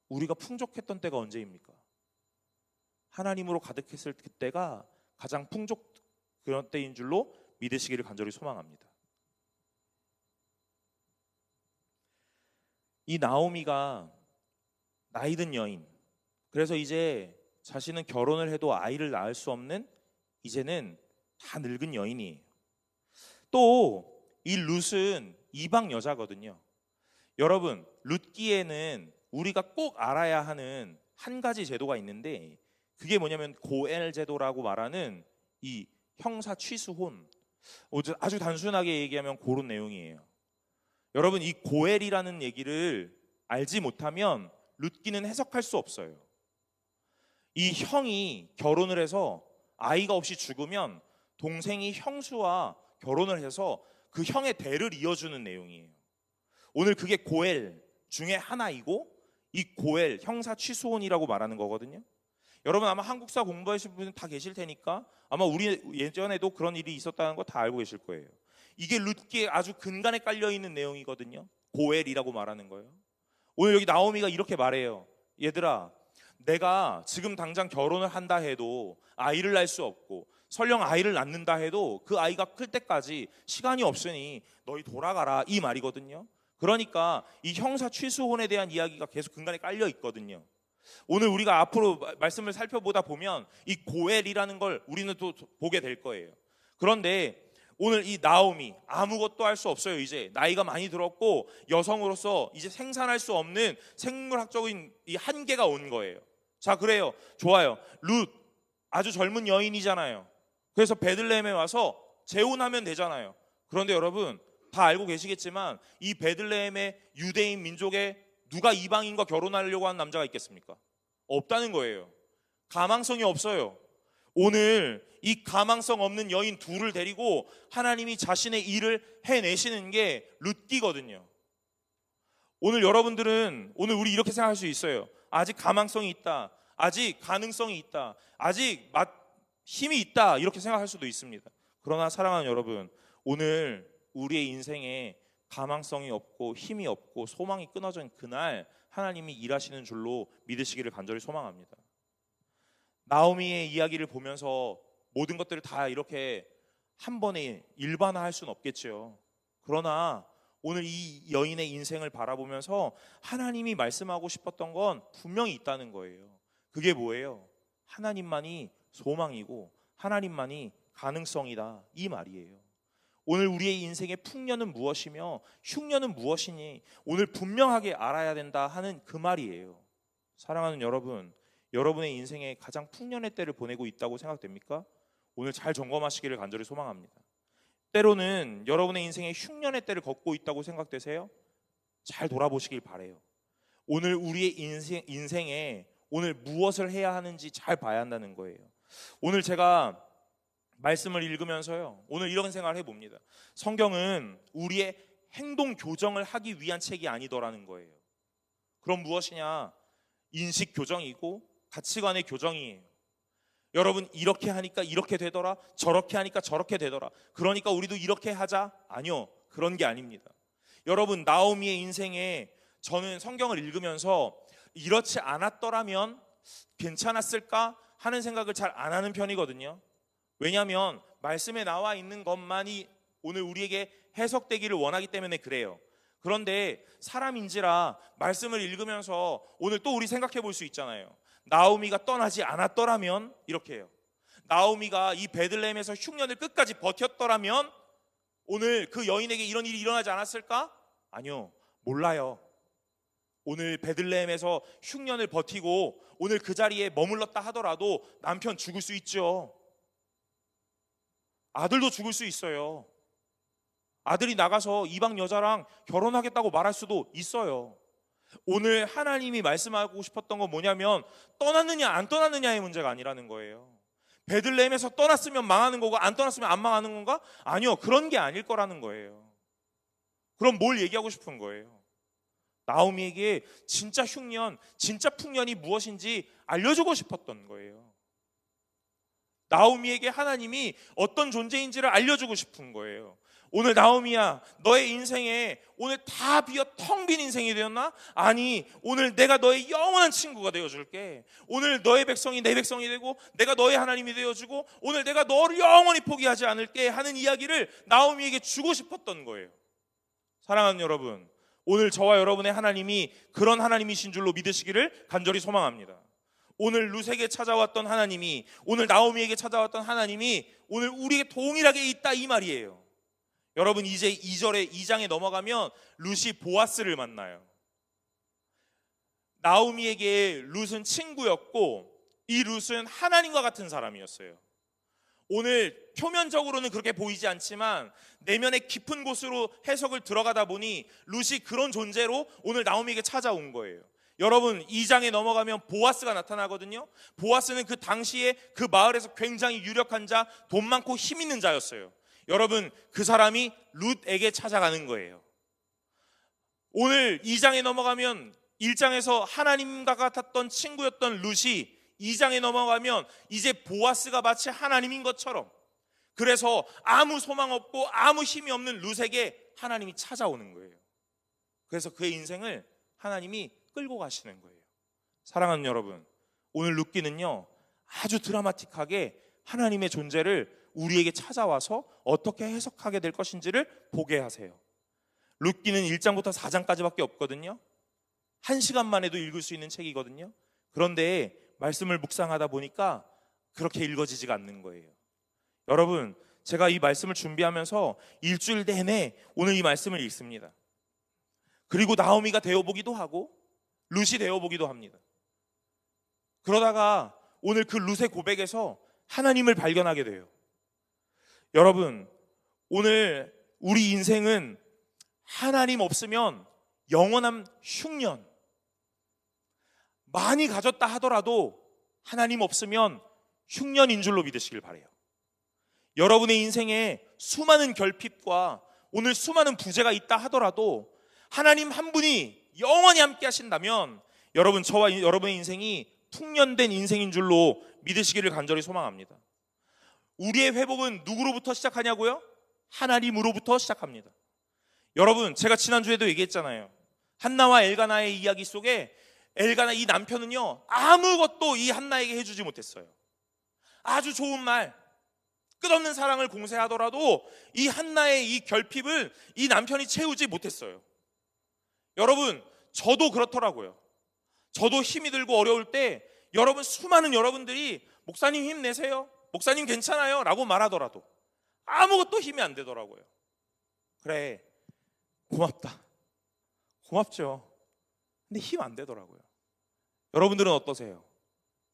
우리가 풍족했던 때가 언제입니까? 하나님으로 가득했을 그때가 가장 그런 때인 줄로 믿으시기를 간절히 소망합니다. 이 나오미가 나이든 여인, 그래서 이제 자신은 결혼을 해도 아이를 낳을 수 없는 이제는 다 늙은 여인이에요. 또 이 룻은 이방 여자거든요. 여러분, 룻기에는 우리가 꼭 알아야 하는 한 가지 제도가 있는데 그게 뭐냐면 고엘 제도라고 말하는 이 형사 취수혼, 아주 단순하게 얘기하면 그런 내용이에요. 여러분, 이 고엘이라는 얘기를 알지 못하면 룻기는 해석할 수 없어요. 이 형이 결혼을 해서 아이가 없이 죽으면 동생이 형수와 결혼을 해서 그 형의 대를 이어주는 내용이에요. 오늘 그게 고엘 중에 하나이고 이 고엘 형사 취수혼이라고 말하는 거거든요. 여러분, 아마 한국사 공부하실 분은 다 계실 테니까 아마 우리 예전에도 그런 일이 있었다는 거 다 알고 계실 거예요. 이게 룻기에 아주 근간에 깔려있는 내용이거든요. 고엘이라고 말하는 거예요. 오늘 여기 나오미가 이렇게 말해요. 얘들아, 내가 지금 당장 결혼을 한다 해도 아이를 낳을 수 없고 설령 아이를 낳는다 해도 그 아이가 클 때까지 시간이 없으니 너희 돌아가라, 이 말이거든요. 그러니까 이 형사 취수혼에 대한 이야기가 계속 근간에 깔려 있거든요. 오늘 우리가 앞으로 말씀을 살펴보다 보면 이 고엘이라는 걸 우리는 또 보게 될 거예요. 그런데 오늘 이 나오미 아무것도 할 수 없어요. 이제 나이가 많이 들었고 여성으로서 이제 생산할 수 없는 생물학적인 이 한계가 온 거예요. 자, 그래요. 좋아요. 룻 아주 젊은 여인이잖아요. 그래서 베들레헴에 와서 재혼하면 되잖아요. 그런데 여러분 다 알고 계시겠지만 이 베들레헴의 유대인 민족에 누가 이방인과 결혼하려고 하는 남자가 있겠습니까? 없다는 거예요. 가망성이 없어요. 오늘 이 가망성 없는 여인 둘을 데리고 하나님이 자신의 일을 해내시는 게 룻기거든요. 오늘 여러분들은 오늘 우리 이렇게 생각할 수 있어요. 아직 가망성이 있다. 아직 가능성이 있다. 아직 힘이 있다. 이렇게 생각할 수도 있습니다. 그러나 사랑하는 여러분, 오늘 우리의 인생에 가망성이 없고 힘이 없고 소망이 끊어진 그날 하나님이 일하시는 줄로 믿으시기를 간절히 소망합니다. 나오미의 이야기를 보면서 모든 것들을 다 이렇게 한 번에 일반화할 수는 없겠죠. 그러나 오늘 이 여인의 인생을 바라보면서 하나님이 말씀하고 싶었던 건 분명히 있다는 거예요. 그게 뭐예요? 하나님만이 소망이고 하나님만이 가능성이다, 이 말이에요. 오늘 우리의 인생의 풍년은 무엇이며 흉년은 무엇이니 오늘 분명하게 알아야 된다 하는 그 말이에요. 사랑하는 여러분, 여러분의 인생에 가장 풍년의 때를 보내고 있다고 생각됩니까? 오늘 잘 점검하시기를 간절히 소망합니다. 때로는 여러분의 인생에 흉년의 때를 걷고 있다고 생각되세요? 잘 돌아보시길 바라요. 오늘 우리의 인생에 오늘 무엇을 해야 하는지 잘 봐야 한다는 거예요. 오늘 제가 말씀을 읽으면서요, 오늘 이런 생각을 해봅니다. 성경은 우리의 행동 교정을 하기 위한 책이 아니더라는 거예요. 그럼 무엇이냐? 인식 교정이고 가치관의 교정이에요. 여러분, 이렇게 하니까 이렇게 되더라, 저렇게 하니까 저렇게 되더라, 그러니까 우리도 이렇게 하자. 아니요, 그런 게 아닙니다. 여러분, 나오미의 인생에 저는 성경을 읽으면서 이렇지 않았더라면 괜찮았을까 하는 생각을 잘 안 하는 편이거든요. 왜냐하면 말씀에 나와 있는 것만이 오늘 우리에게 해석되기를 원하기 때문에 그래요. 그런데 사람인지라 말씀을 읽으면서 오늘 또 우리 생각해 볼 수 있잖아요. 나오미가 떠나지 않았더라면 이렇게 해요. 나오미가 이 베들레헴에서 흉년을 끝까지 버텼더라면 오늘 그 여인에게 이런 일이 일어나지 않았을까? 아니요, 몰라요. 오늘 베들레헴에서 흉년을 버티고 오늘 그 자리에 머물렀다 하더라도 남편 죽을 수 있죠. 아들도 죽을 수 있어요. 아들이 나가서 이방 여자랑 결혼하겠다고 말할 수도 있어요. 오늘 하나님이 말씀하고 싶었던 건 뭐냐면 떠났느냐 안 떠났느냐의 문제가 아니라는 거예요. 베들레헴에서 떠났으면 망하는 거고 안 떠났으면 안 망하는 건가? 아니요, 그런 게 아닐 거라는 거예요. 그럼 뭘 얘기하고 싶은 거예요? 나오미에게 진짜 흉년, 진짜 풍년이 무엇인지 알려주고 싶었던 거예요. 나오미에게 하나님이 어떤 존재인지를 알려주고 싶은 거예요. 오늘 나오미야, 너의 인생에 오늘 다 비어 텅 빈 인생이 되었나? 아니, 오늘 내가 너의 영원한 친구가 되어줄게. 오늘 너의 백성이 내 백성이 되고 내가 너의 하나님이 되어주고 오늘 내가 너를 영원히 포기하지 않을게 하는 이야기를 나오미에게 주고 싶었던 거예요. 사랑하는 여러분, 오늘 저와 여러분의 하나님이 그런 하나님이신 줄로 믿으시기를 간절히 소망합니다. 오늘 룻에게 찾아왔던 하나님이, 오늘 나오미에게 찾아왔던 하나님이 오늘 우리에게 동일하게 있다, 이 말이에요. 여러분, 이제 2장에 넘어가면 룻이 보아스를 만나요. 나오미에게 룻은 친구였고 이 룻은 하나님과 같은 사람이었어요. 오늘 표면적으로는 그렇게 보이지 않지만 내면의 깊은 곳으로 해석을 들어가다 보니 룻이 그런 존재로 오늘 나오미에게 찾아온 거예요. 여러분, 2장에 넘어가면 보아스가 나타나거든요. 보아스는 그 당시에 그 마을에서 굉장히 유력한 자, 돈 많고 힘 있는 자였어요. 여러분, 그 사람이 룻에게 찾아가는 거예요. 오늘 2장에 넘어가면 1장에서 하나님과 같았던 친구였던 룻이 2장에 넘어가면 이제 보아스가 마치 하나님인 것처럼, 그래서 아무 소망 없고 아무 힘이 없는 룻에게 하나님이 찾아오는 거예요. 그래서 그의 인생을 하나님이 끌고 가시는 거예요. 사랑하는 여러분, 오늘 룻기는요 아주 드라마틱하게 하나님의 존재를 우리에게 찾아와서 어떻게 해석하게 될 것인지를 보게 하세요. 룻기는 1장부터 4장까지밖에 없거든요. 1시간만 해도 읽을 수 있는 책이거든요. 그런데 말씀을 묵상하다 보니까 그렇게 읽어지지가 않는 거예요. 여러분, 제가 이 말씀을 준비하면서 일주일 내내 오늘 이 말씀을 읽습니다. 그리고 나오미가 되어보기도 하고 룻이 되어보기도 합니다. 그러다가 오늘 그 룻의 고백에서 하나님을 발견하게 돼요. 여러분, 오늘 우리 인생은 하나님 없으면 영원한 흉년, 많이 가졌다 하더라도 하나님 없으면 흉년인 줄로 믿으시길 바라요. 여러분의 인생에 수많은 결핍과 오늘 수많은 부재가 있다 하더라도 하나님 한 분이 영원히 함께 하신다면 여러분, 저와 여러분의 인생이 풍년된 인생인 줄로 믿으시기를 간절히 소망합니다. 우리의 회복은 누구로부터 시작하냐고요? 하나님으로부터 시작합니다. 여러분, 제가 지난주에도 얘기했잖아요. 한나와 엘가나의 이야기 속에 엘가나 이 남편은요, 아무것도 이 한나에게 해주지 못했어요. 아주 좋은 말, 끝없는 사랑을 공세하더라도 이 한나의 이 결핍을 이 남편이 채우지 못했어요. 여러분, 저도 그렇더라고요. 저도 힘이 들고 어려울 때 여러분, 수많은 여러분들이 목사님 힘내세요, 목사님 괜찮아요 라고 말하더라도 아무것도 힘이 안 되더라고요. 그래, 고맙다, 고맙죠. 근데 힘 안 되더라고요. 여러분들은 어떠세요?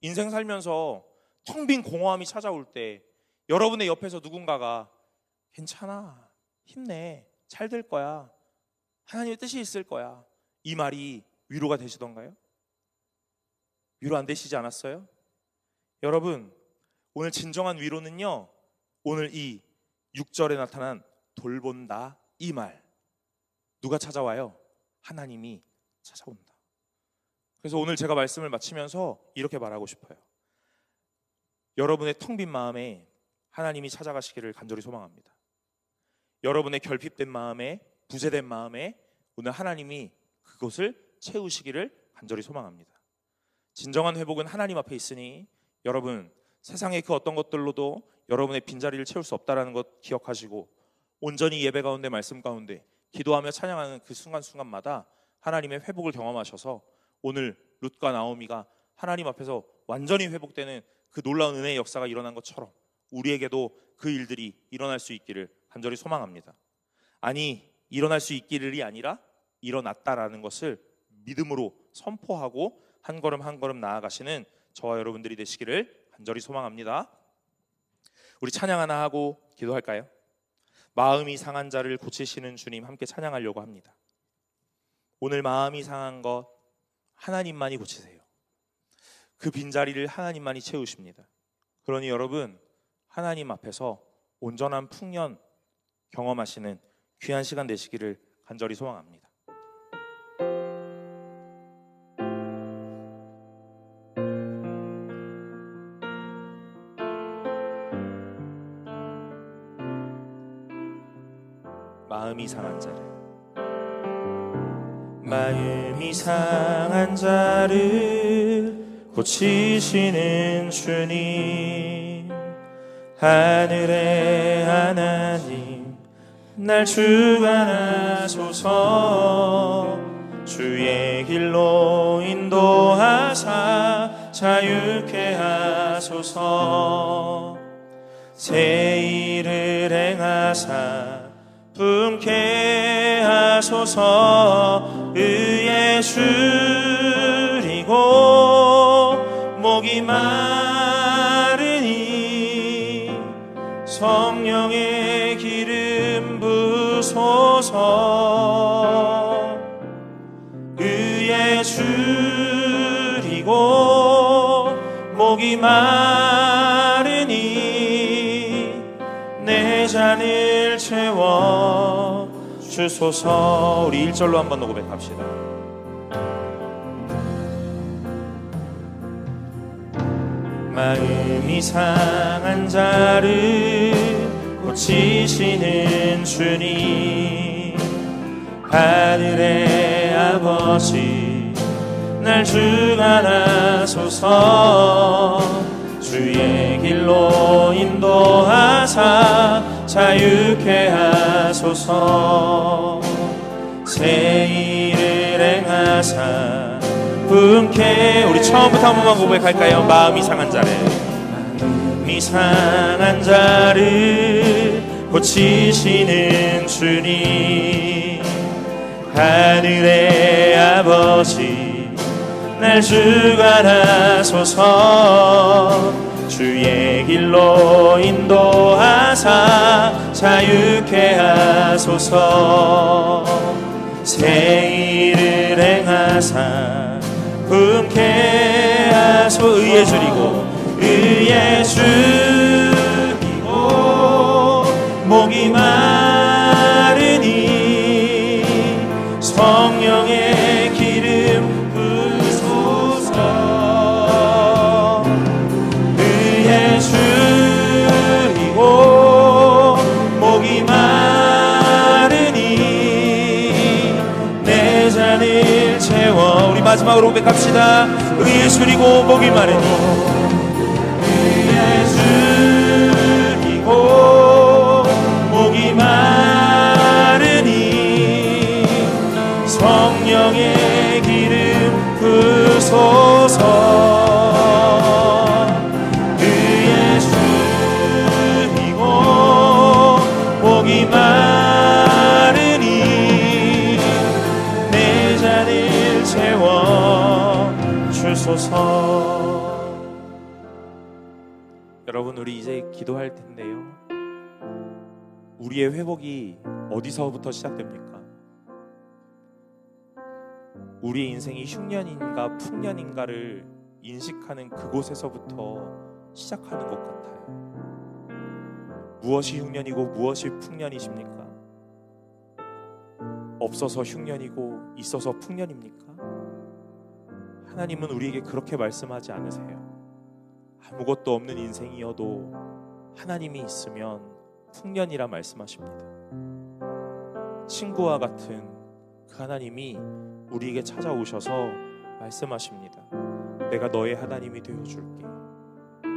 인생 살면서 텅 빈 공허함이 찾아올 때 여러분의 옆에서 누군가가 괜찮아, 힘내, 잘 될 거야, 하나님의 뜻이 있을 거야, 이 말이 위로가 되시던가요? 위로 안 되시지 않았어요? 여러분, 오늘 진정한 위로는요, 오늘 이 6절에 나타난 돌본다 이 말, 누가 찾아와요? 하나님이 찾아온다. 그래서 오늘 제가 말씀을 마치면서 이렇게 말하고 싶어요. 여러분의 텅 빈 마음에 하나님이 찾아가시기를 간절히 소망합니다. 여러분의 결핍된 마음에, 부재된 마음에 오늘 하나님이 그것을 채우시기를 간절히 소망합니다. 진정한 회복은 하나님 앞에 있으니 여러분, 세상의 그 어떤 것들로도 여러분의 빈자리를 채울 수 없다는 것 기억하시고 온전히 예배 가운데, 말씀 가운데 기도하며 찬양하는 그 순간순간마다 하나님의 회복을 경험하셔서 오늘 룻과 나오미가 하나님 앞에서 완전히 회복되는 그 놀라운 은혜의 역사가 일어난 것처럼 우리에게도 그 일들이 일어날 수 있기를 간절히 소망합니다. 아니, 일어날 수 있기를이 아니라 일어났다라는 것을 믿음으로 선포하고 한 걸음 한 걸음 나아가시는 저와 여러분들이 되시기를 간절히 소망합니다. 우리 찬양 하나 하고 기도할까요? 마음이 상한 자를 고치시는 주님 함께 찬양하려고 합니다. 오늘 마음이 상한 것 하나님만이 고치세요. 그 빈자리를 하나님만이 채우십니다. 그러니 여러분, 하나님 앞에서 온전한 풍년 경험하시는 귀한 시간 되시기를 간절히 소망합니다. 마음이 상한 자를, 마음이 상한 자를 고치시는 주님, 하늘의 하나님 날 주관하소서. 주의 길로 인도하사 자유케 하소서. 새 일을 행하사 품게 하소서. 의에 줄이고 목이 마르니 성령의 기름 부소서. 의에 줄이고 목이 마르니 내 잔을 채워 주소서. 우리 1절로 한번 더 고백합시다. 마음이 상한 자를 고치시는 주님, 하늘의 아버지 날 주관하소서. 주의 길로 인도하사 자유케 하소서. 새 일을 행하사 분께 우리 처음부터 한 번만 고백할까요? 마음이 상한 자를 마음이 상한 자를 고치시는 주님 하늘의 아버지 날 주관하소서 주의 길로 인도하사 자유케 하소서 새 일을 행하사 품게 하소 의에 줄이고 목이 마르니 성령의 기름 부소서 의에 줄이고 목이 마르니 내 잔을 채워 우리 마지막으로 고백합시다. 의에 줄이고 목이 마르니 목이 마르니 성령의 기름 부소서 의에 줄이고 목이 마르니 내 잔을 채워 주소서. 여러분 우리 이제 기도할 텐데요. 우리의 회복이 어디서부터 시작됩니까? 우리의 인생이 흉년인가 풍년인가를 인식하는 그곳에서부터 시작하는 것 같아요. 무엇이 흉년이고 무엇이 풍년이십니까? 없어서 흉년이고 있어서 풍년입니까? 하나님은 우리에게 그렇게 말씀하지 않으세요. 아무것도 없는 인생이어도 하나님이 있으면 풍년이라 말씀하십니다. 친구와 같은 그 하나님이 우리에게 찾아오셔서 말씀하십니다. 내가 너의 하나님이 되어줄게.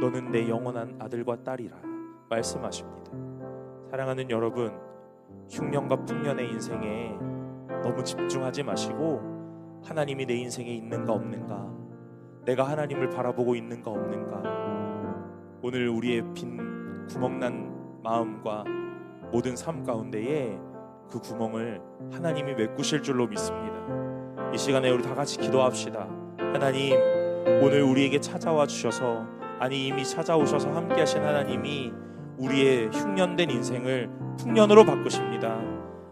너는 내 영원한 아들과 딸이라 말씀하십니다. 사랑하는 여러분, 흉년과 풍년의 인생에 너무 집중하지 마시고 하나님이 내 인생에 있는가 없는가, 내가 하나님을 바라보고 있는가 없는가, 오늘 우리의 빈 구멍난 마음과 모든 삶 가운데에 그 구멍을 하나님이 메꾸실 줄로 믿습니다. 이 시간에 우리 다 같이 기도합시다. 하나님, 오늘 우리에게 찾아와 주셔서, 아니 이미 찾아오셔서 함께 하신 하나님이 우리의 흉년된 인생을 풍년으로 바꾸십니다.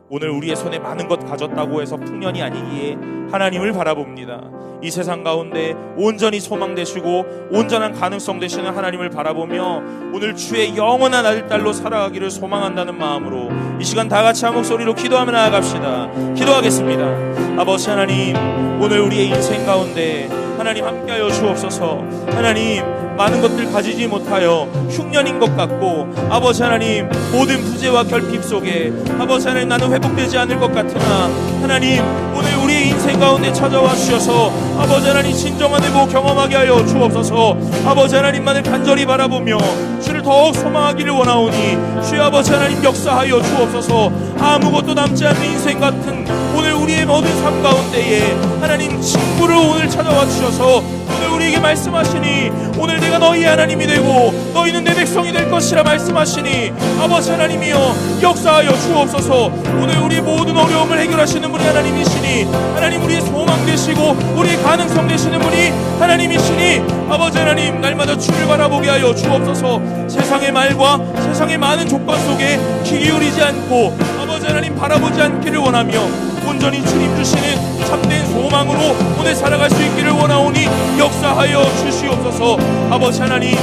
오늘 우리의 손에 많은 것 가졌다고 해서 풍년이 아니기에 하나님을 바라봅니다. 이 세상 가운데 온전히 소망되시고 온전한 가능성 되시는 하나님을 바라보며 오늘 주의 영원한 아들 딸로 살아가기를 소망한다는 마음으로 이 시간 다 같이 한 목소리로 기도하며 나아갑시다. 기도하겠습니다. 아버지 하나님, 오늘 우리의 인생 가운데 하나님 함께하여 주옵소서. 하나님, 많은 것들 가지지 못하여 흉년인 것 같고, 아버지 하나님, 모든 부재와 결핍 속에 아버지 하나님 나는 회복되지 않을 것 같으나 하나님, 오늘 우리의 인생 가운데 찾아와 주셔서 아버지 하나님 진정한 회복 경험하게 하여 주옵소서. 아버지 하나님만을 간절히 바라보며 주를 더욱 소망하기를 원하오니 주의 아버지 하나님 역사하여 주옵소서. 아무것도 남지 않는 인생 같은 오늘 우리의 모든 삶 가운데에 하나님 친구를 오늘 찾아와 주셔서 오늘 우리에게 말씀하시니 오늘 내가 너희 하나님이 되고 너희는 내 백성이 될 것이라 말씀하시니 아버지 하나님이여 역사하여 주옵소서. 오늘 우리의 모든 어려움을 해결하시는 분이 하나님이시니 하나님 우리의 소망 되시고 우리의 가능성 되시는 분이 하나님이시니 아버지 하나님 날마다 주를 바라보게 하여 주옵소서. 세상의 말과 세상의 많은 조건 속에 귀 기울이지 않고 아버지 하나님 바라보지 않기를 원하며 온전히 주님 주시는 참된 소망으로 오늘 살아갈 수 있기를 원하오니 역사하여 주시옵소서. 아버지 하나님,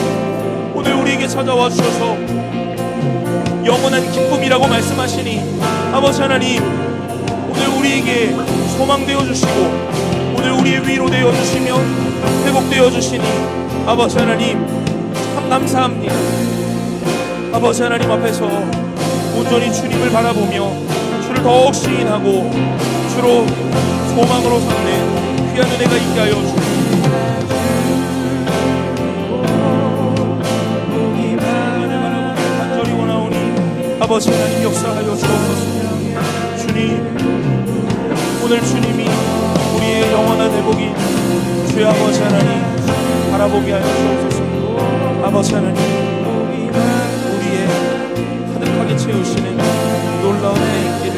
오늘 우리에게 찾아와 주셔서 영원한 기쁨이라고 말씀하시니 아버지 하나님, 오늘 우리에게 소망되어 주시고 오늘 우리의 위로 되어 주시며 회복되어 주시니 아버지 하나님 참 감사합니다. 아버지 하나님 앞에서 온전히 주님을 바라보며 주를 더욱 시인하고 주로 소망으로 삼는 귀한 은혜가 있게 하여 주옵소서. 간절히 원하오니 아버지 하나님 역사하여 주옵소서. 주님, 오늘 주님이 우리의 우리의 영원한 회복이 주의 아버지 하나님 바라보게 하여 주옵소서. 아버지 하나님 우리의 가득하게 채우시는 놀라운 은혜 있기를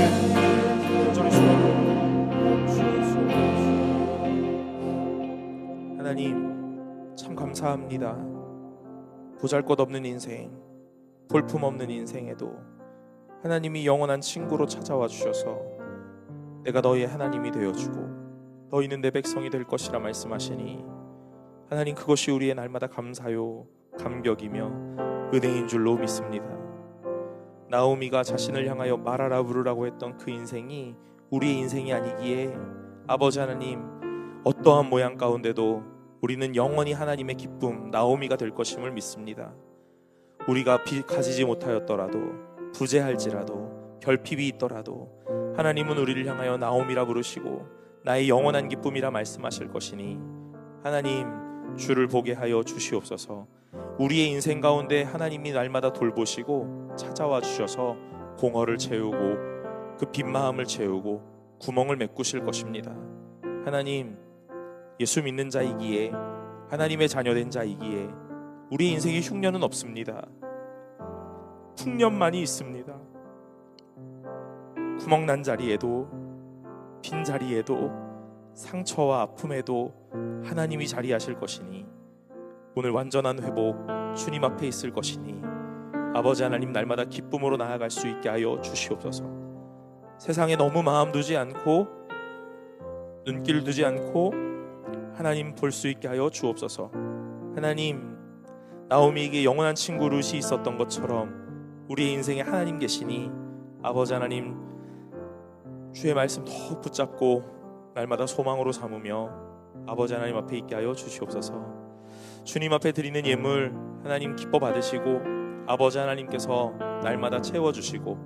간절히 소원합니다. 하나님 참 감사합니다. 보잘것없는 인생, 볼품없는 인생에도 하나님이 영원한 친구로 찾아와 주셔서 내가 너희의 하나님이 되어주고 너희는 내 백성이 될 것이라 말씀하시니 하나님 그것이 우리의 날마다 감사요 감격이며 은혜인 줄로 믿습니다. 나오미가 자신을 향하여 말하라 부르라고 했던 그 인생이 우리의 인생이 아니기에 아버지 하나님 어떠한 모양 가운데도 우리는 영원히 하나님의 기쁨 나오미가 될 것임을 믿습니다. 우리가 가지지 못하였더라도 부재할지라도 결핍이 있더라도 하나님은 우리를 향하여 나오미라 부르시고 나의 영원한 기쁨이라 말씀하실 것이니 하나님 주를 보게 하여 주시옵소서. 우리의 인생 가운데 하나님이 날마다 돌보시고 찾아와 주셔서 공허를 채우고 그 빈 마음을 채우고 구멍을 메꾸실 것입니다. 하나님 예수 믿는 자이기에 하나님의 자녀된 자이기에 우리 인생에 흉년은 없습니다. 풍년만이 있습니다. 구멍난 자리에도 빈 자리에도 상처와 아픔에도 하나님이 자리하실 것이니 오늘 완전한 회복 주님 앞에 있을 것이니 아버지 하나님 날마다 기쁨으로 나아갈 수 있게 하여 주시옵소서. 세상에 너무 마음 두지 않고 눈길 두지 않고 하나님 볼 수 있게 하여 주옵소서. 하나님 나오미에게 영원한 친구 룻이 있었던 것처럼 우리의 인생에 하나님 계시니 아버지 하나님 주의 말씀 더욱 붙잡고 날마다 소망으로 삼으며 아버지 하나님 앞에 있게 하여 주시옵소서. 주님 앞에 드리는 예물 하나님 기뻐 받으시고 아버지 하나님께서 날마다 채워주시고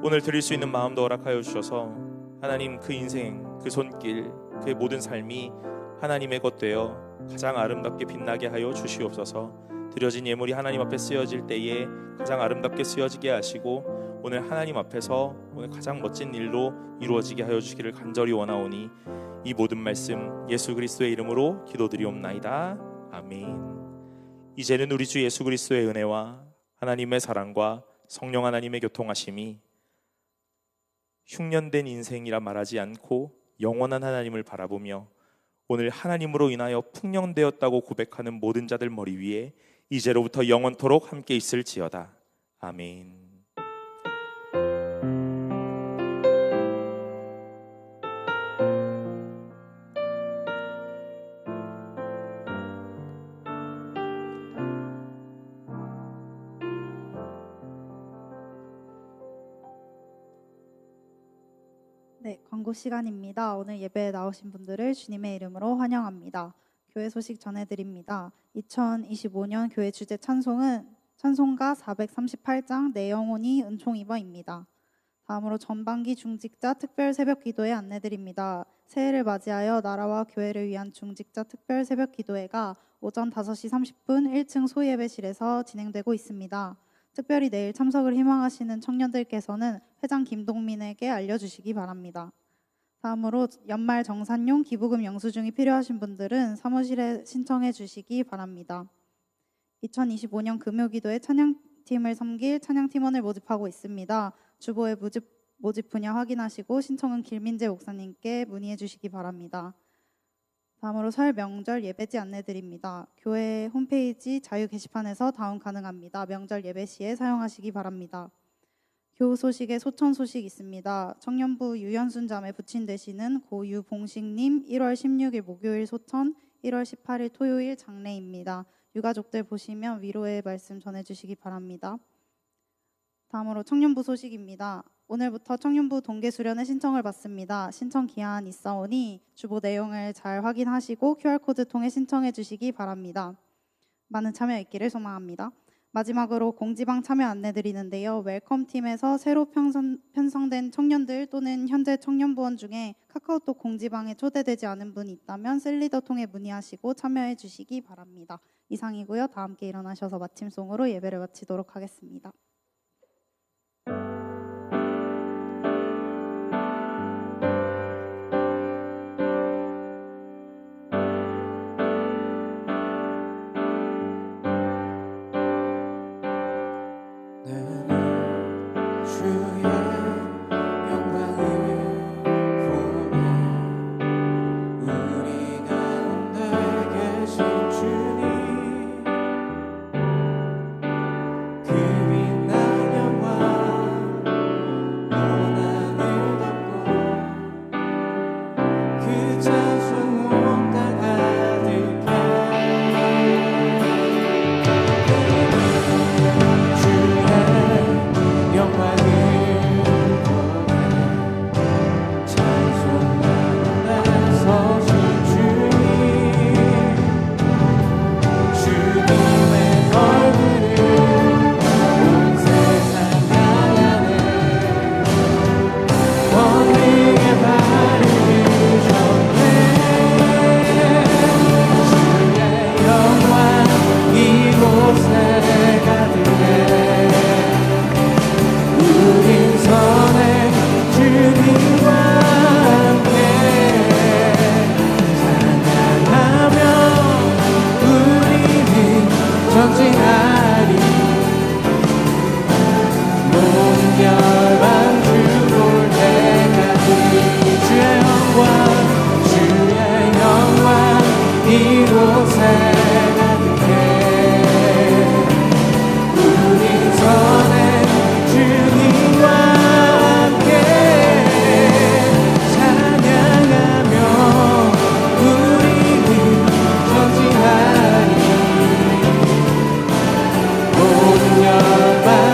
오늘 드릴 수 있는 마음도 허락하여 주셔서 하나님 그 인생 그 손길 그의 모든 삶이 하나님의 것 되어 가장 아름답게 빛나게 하여 주시옵소서. 드려진 예물이 하나님 앞에 쓰여질 때에 가장 아름답게 쓰여지게 하시고 오늘 하나님 앞에서 오늘 가장 멋진 일로 이루어지게 하여 주시기를 간절히 원하오니 이 모든 말씀 예수 그리스도의 이름으로 기도드리옵나이다. 아멘. 이제는 우리 주 예수 그리스도의 은혜와 하나님의 사랑과 성령 하나님의 교통하심이 흉년된 인생이라 말하지 않고 영원한 하나님을 바라보며 오늘 하나님으로 인하여 풍년되었다고 고백하는 모든 자들 머리 위에 이제로부터 영원토록 함께 있을지어다. 아멘. 네, 광고 시간입니다. 오늘 예배에 나오신 분들을 주님의 이름으로 환영합니다. 교회 소식 전해드립니다. 2025년 교회 주제 찬송은 찬송가 438장 내 영혼이 은총 입어입니다. 다음으로 전반기 중직자 특별 새벽 기도회 안내드립니다. 새해를 맞이하여 나라와 교회를 위한 중직자 특별 새벽 기도회가 오전 5시 30분 1층 소예배실에서 진행되고 있습니다. 특별히 내일 참석을 희망하시는 청년들께서는 회장 김동민에게 알려주시기 바랍니다. 다음으로 연말 정산용 기부금 영수증이 필요하신 분들은 사무실에 신청해 주시기 바랍니다. 2025년 금요기도에 찬양팀을 섬길 찬양팀원을 모집하고 있습니다. 주보의 모집 분야 확인하시고 신청은 길민재 목사님께 문의해 주시기 바랍니다. 다음으로 설 명절 예배지 안내드립니다. 교회 홈페이지 자유 게시판에서 다운 가능합니다. 명절 예배 시에 사용하시기 바랍니다. 교우 소식에 소천 소식 있습니다. 청년부 유연순 자매 부친 되시는 고 유봉식님 1월 16일 목요일 소천, 1월 18일 토요일 장례입니다. 유가족들 보시면 위로의 말씀 전해주시기 바랍니다. 다음으로 청년부 소식입니다. 오늘부터 청년부 동계 수련회 신청을 받습니다. 신청 기한 있사오니 주보 내용을 잘 확인하시고 QR코드 통해 신청해 주시기 바랍니다. 많은 참여 있기를 소망합니다. 마지막으로 공지방 참여 안내드리는데요. 웰컴팀에서 새로 편성된 청년들 또는 현재 청년부원 중에 카카오톡 공지방에 초대되지 않은 분이 있다면 셀리더 통해 문의하시고 참여해 주시기 바랍니다. 이상이고요. 다 함께 일어나셔서 마침송으로 예배를 마치도록 하겠습니다. 전진하리 모든 열방 주볼 때까지 주의 영광 이곳에 가득해 우리 전에 주님과 함께 찬양하며 우리는 전진하리 모든 열방